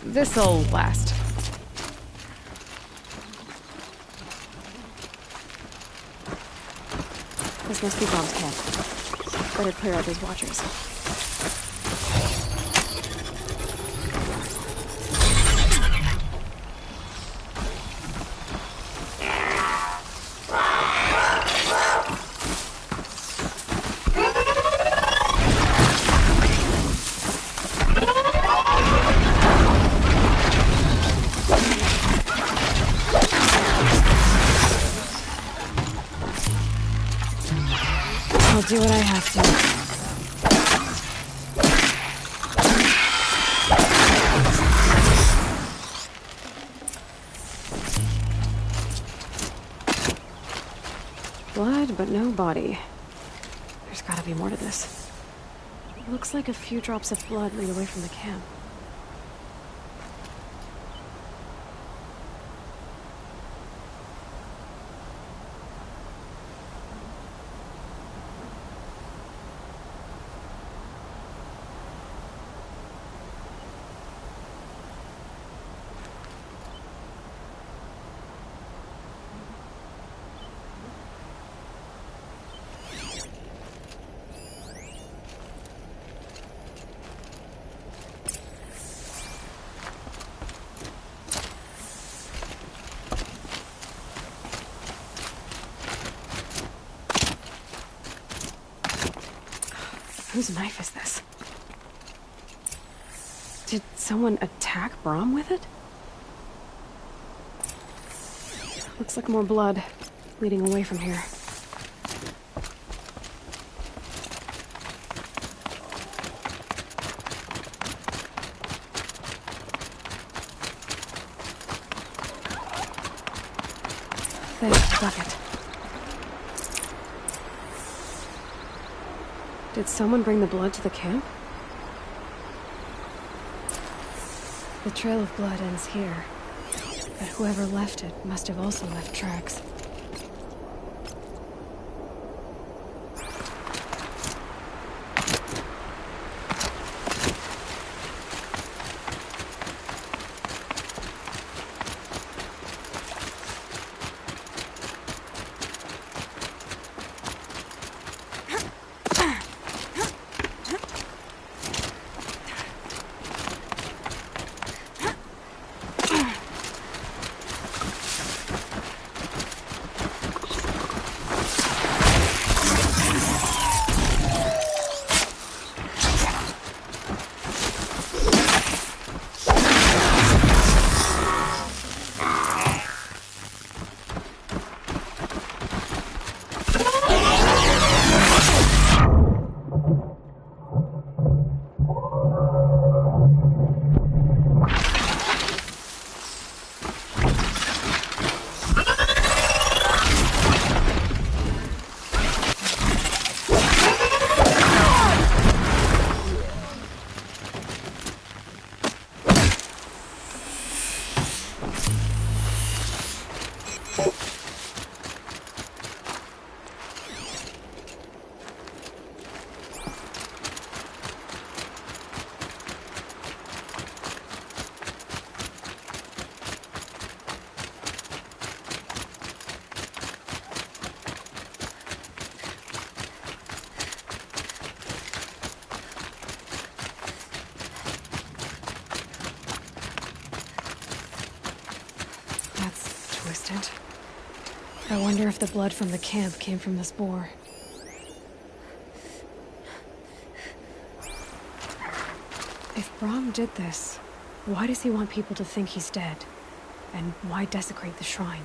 This'll last. This must be Brom's camp. Better clear out these watchers. I'll do what I have to. Blood, but no body. There's gotta be more to this. Looks like a few drops of blood lead away from the camp. Whose knife is this? Did someone attack Brom with it? Looks like more blood leading away from here. There's the bucket. Did someone bring the blood to the camp? The trail of blood ends here, but whoever left it must have also left tracks. distant. I wonder if the blood from the camp came from this boar. If Brahm did this, why does he want people to think he's dead? And why desecrate the shrine?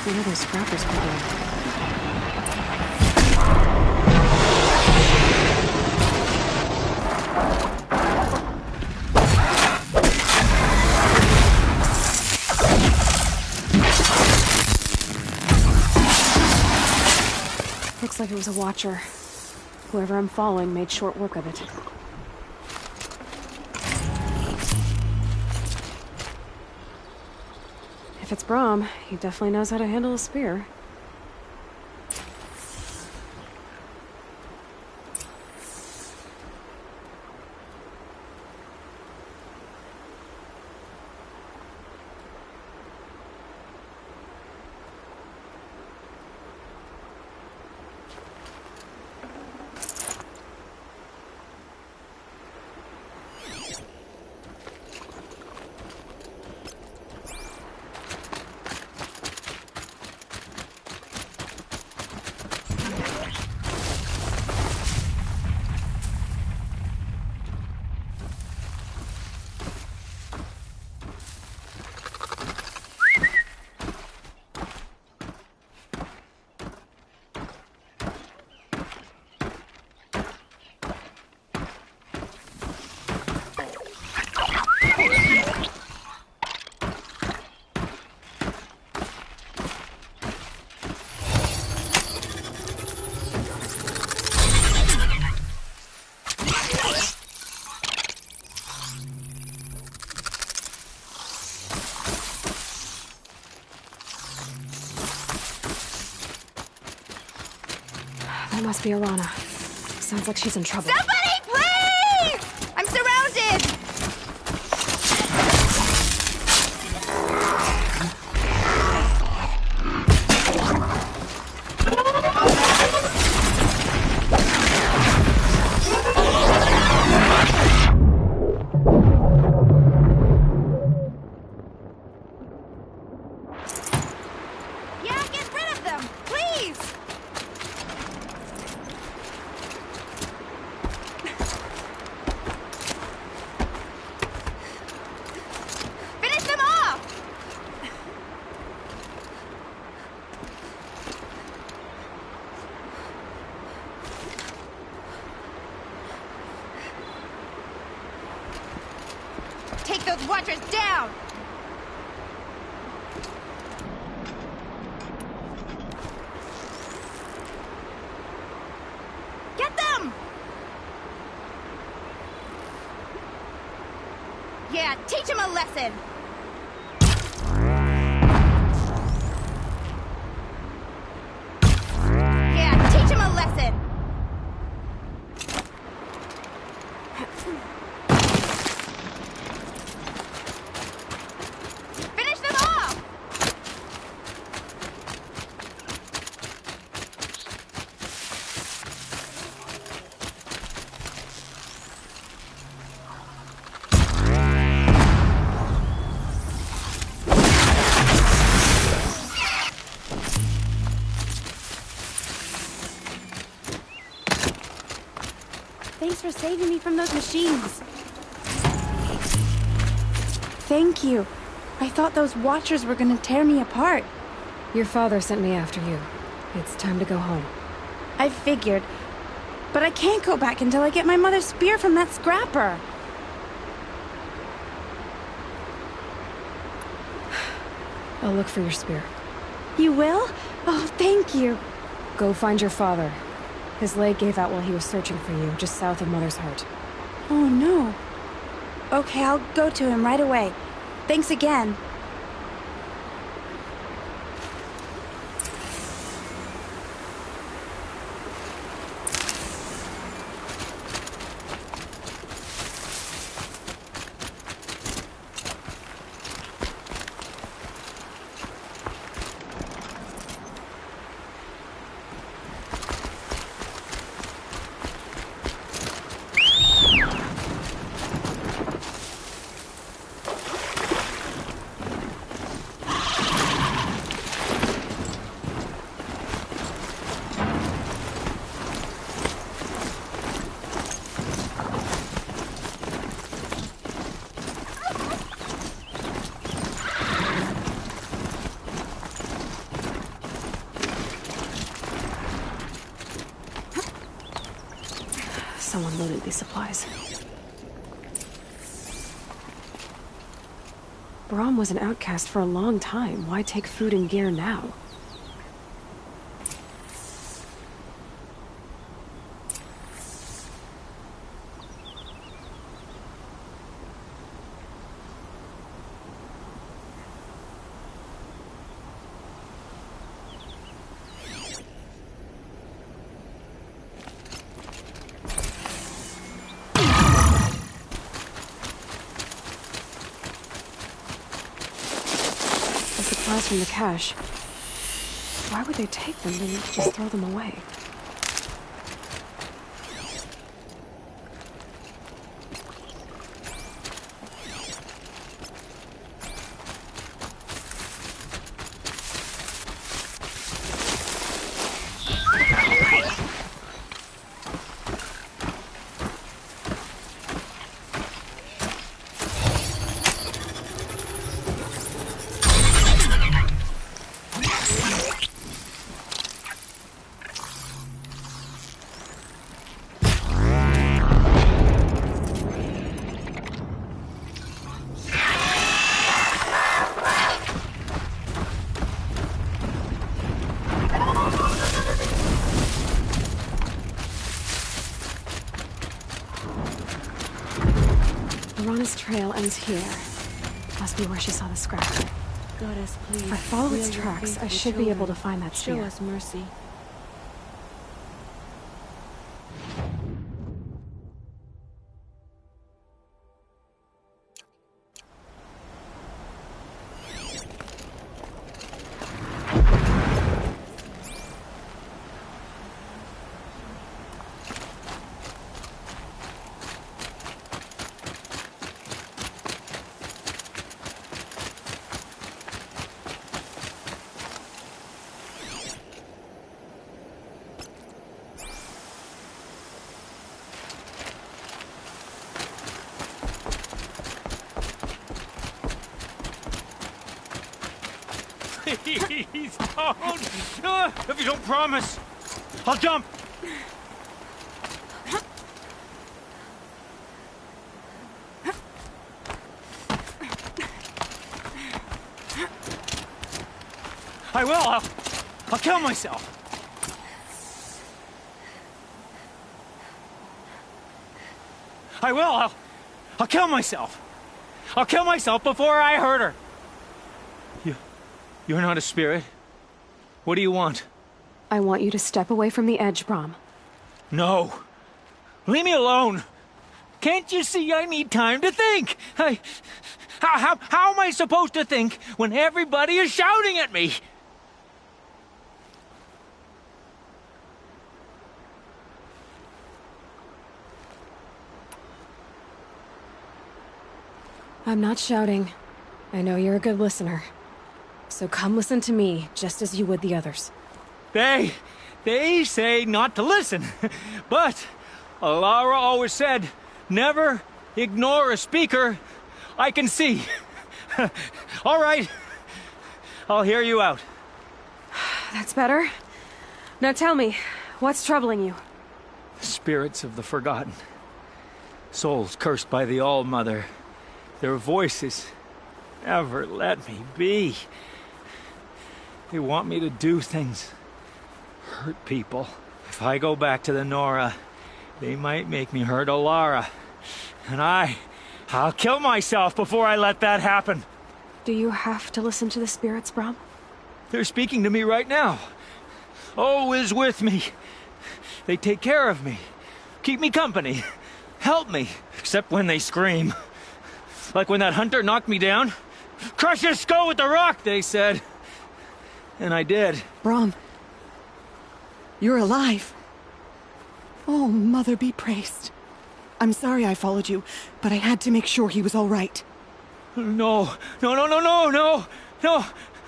What are those scrappers doing? Looks like it was a watcher. Whoever I'm following made short work of it. If it's Brahm, he definitely knows how to handle a spear. That must be Arana. Sounds like she's in trouble. Somebody, please! I'm surrounded! Yeah, get rid of them, please! Finish them off! Take those watchers down! Get them! Yeah, teach him a lesson! Yeah, teach him a lesson! Finish them off! Thanks for saving me from those machines. Thank you. I thought those watchers were gonna tear me apart. Your father sent me after you. It's time to go home. I figured. But I can't go back until I get my mother's spear from that scrapper. I'll look for your spear. You will? Oh, thank you. Go find your father. His leg gave out while he was searching for you, just south of Mother's Heart. Oh, no. Okay, I'll go to him right away. Thanks again. loaded these supplies. Brahm was an outcast for a long time. Why take food and gear now? From the cache. Why would they take them and just throw them away? Lorana's trail ends here. Must be where she saw the scrap. Goddess, please. If I follow its tracks, I should be able to find that spear. Show us mercy. Please don't! If you don't promise, I'll jump! I will! I'll kill myself! I will! I'll kill myself! I'll kill myself before I hurt her! You're not a spirit. What do you want? I want you to step away from the edge, Brahm. No. Leave me alone. Can't you see I need time to think? How am I supposed to think when everybody is shouting at me? I'm not shouting. I know you're a good listener. So come listen to me, just as you would the others. They say not to listen. But Alara always said, never ignore a speaker I can see. All right. I'll hear you out. That's better. Now tell me, what's troubling you? Spirits of the forgotten. Souls cursed by the All-Mother. Their voices never let me be. They want me to do things, hurt people. If I go back to the Nora, they might make me hurt Alara. And I'll kill myself before I let that happen. Do you have to listen to the spirits, Brahm? They're speaking to me right now. O is with me. They take care of me, keep me company, help me, except when they scream. Like when that hunter knocked me down. Crush his skull with the rock, they said. And I did. Brahm, you're alive. Oh, Mother be praised. I'm sorry I followed you, but I had to make sure he was all right. No.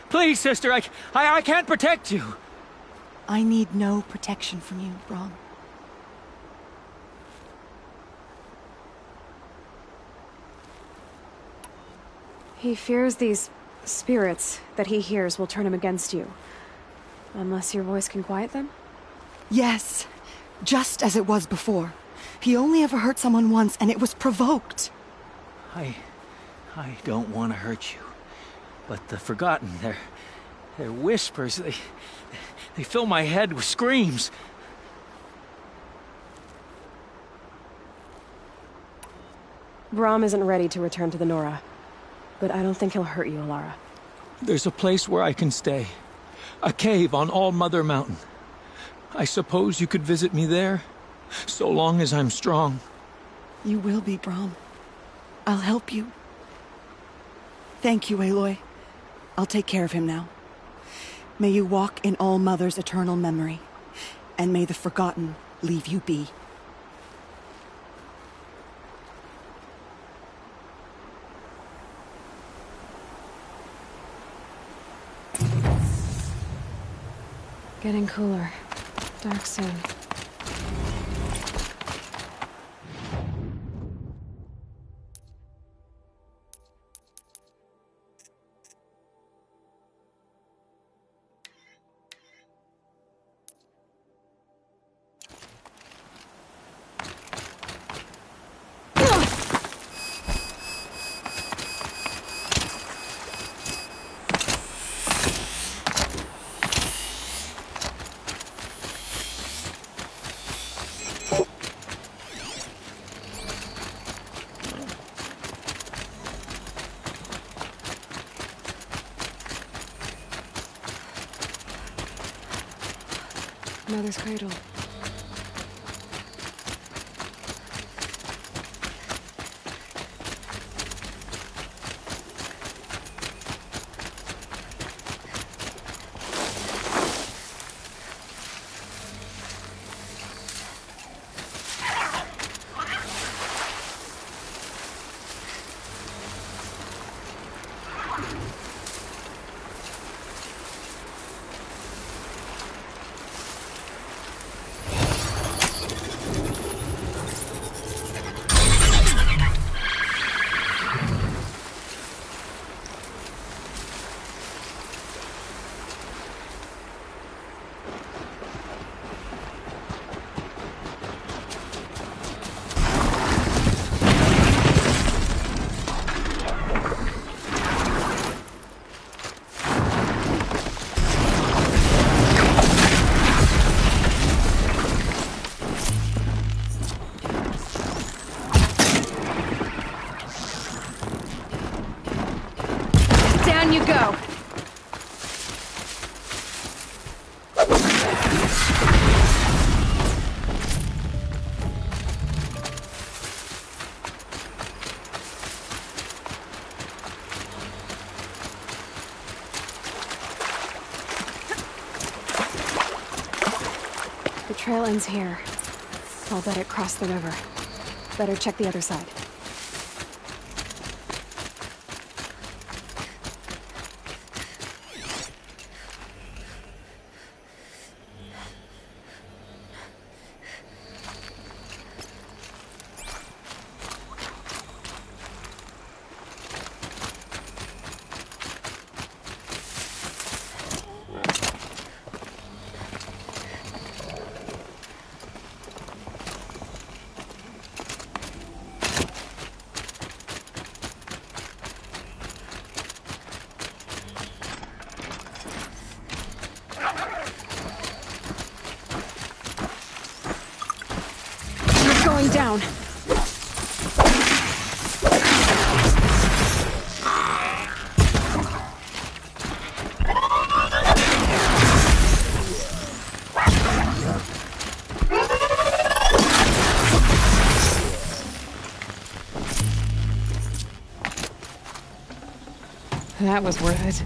Please, sister, I can't protect you. I need no protection from you, Brahm. He fears these spirits that he hears will turn him against you. Unless your voice can quiet them? Yes, just as it was before. He only ever hurt someone once, and it was provoked. I don't want to hurt you. But the Forgotten, their whispers, they fill my head with screams. Brahm isn't ready to return to the Nora, but I don't think he'll hurt you, Alara. There's a place where I can stay. A cave on All Mother Mountain. I suppose you could visit me there, so long as I'm strong. You will be, Brahm. I'll help you. Thank you, Aloy. I'll take care of him now. May you walk in All Mother's eternal memory, and may the Forgotten leave you be. Getting cooler. Dark soon. Mother's cradle. Down you go! The trail ends here. I'll bet it crossed the river. Better check the other side. Going down. That was worth it.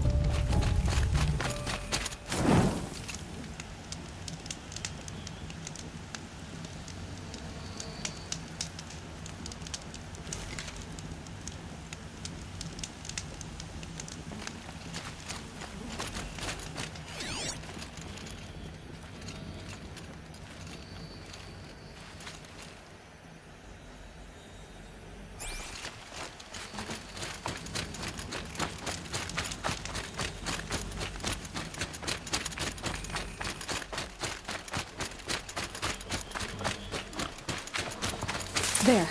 There.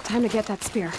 Time to get that spear.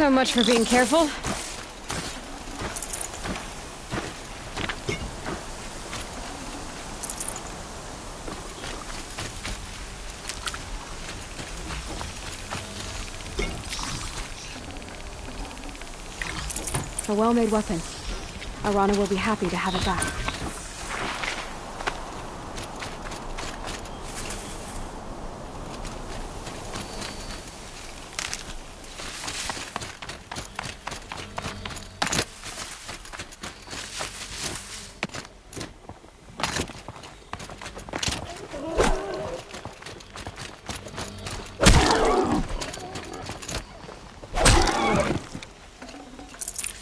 So much for being careful. A well-made weapon. Arana will be happy to have it back.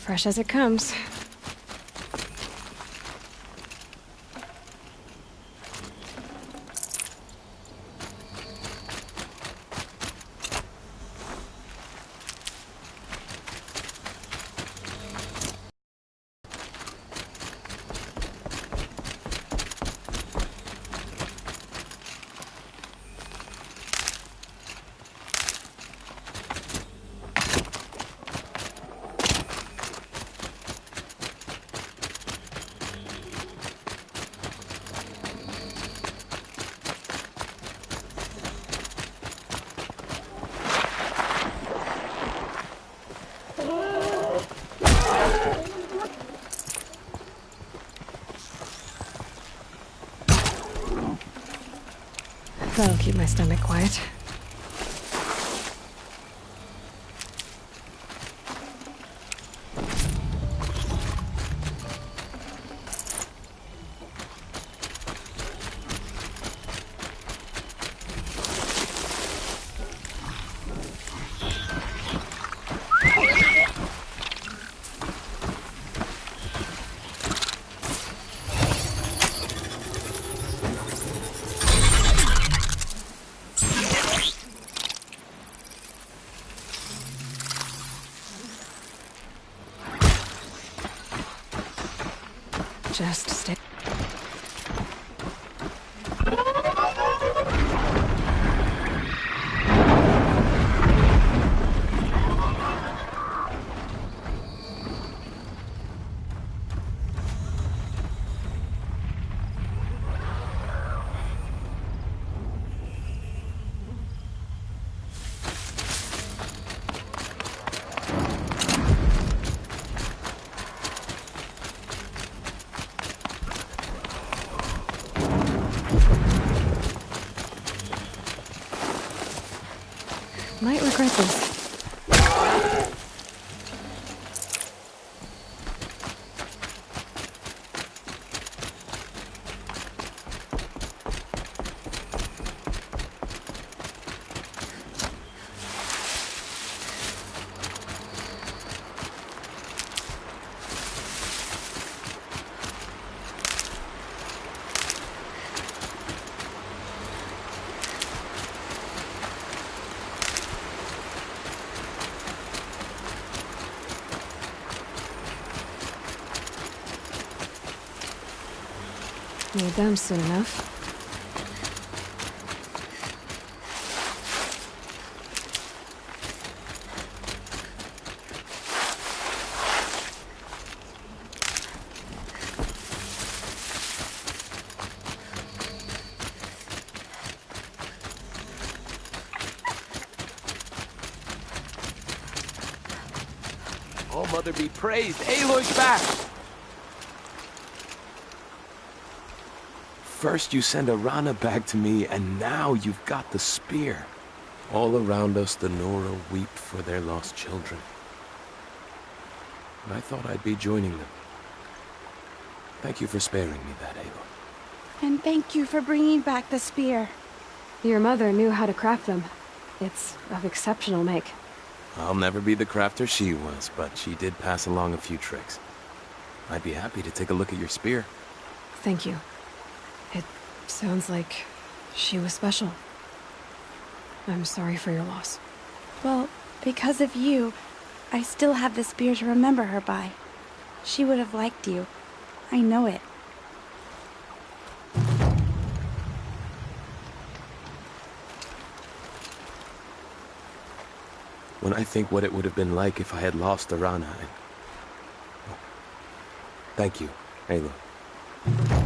Fresh as it comes. That'll keep my stomach quiet. Just stay. Might regret this. Need them soon enough. All Mother be praised. Aloy's back! First you send Arana back to me, and now you've got the spear. All around us the Nora weep for their lost children. And I thought I'd be joining them. Thank you for sparing me that, Aloy. And thank you for bringing back the spear. Your mother knew how to craft them. It's of exceptional make. I'll never be the crafter she was, but she did pass along a few tricks. I'd be happy to take a look at your spear. Thank you. It sounds like she was special. I'm sorry for your loss. Well, because of you, I still have the spear to remember her by. She would have liked you. I know it. When I think what it would have been like if I had lost Arana, thank you, Aloy.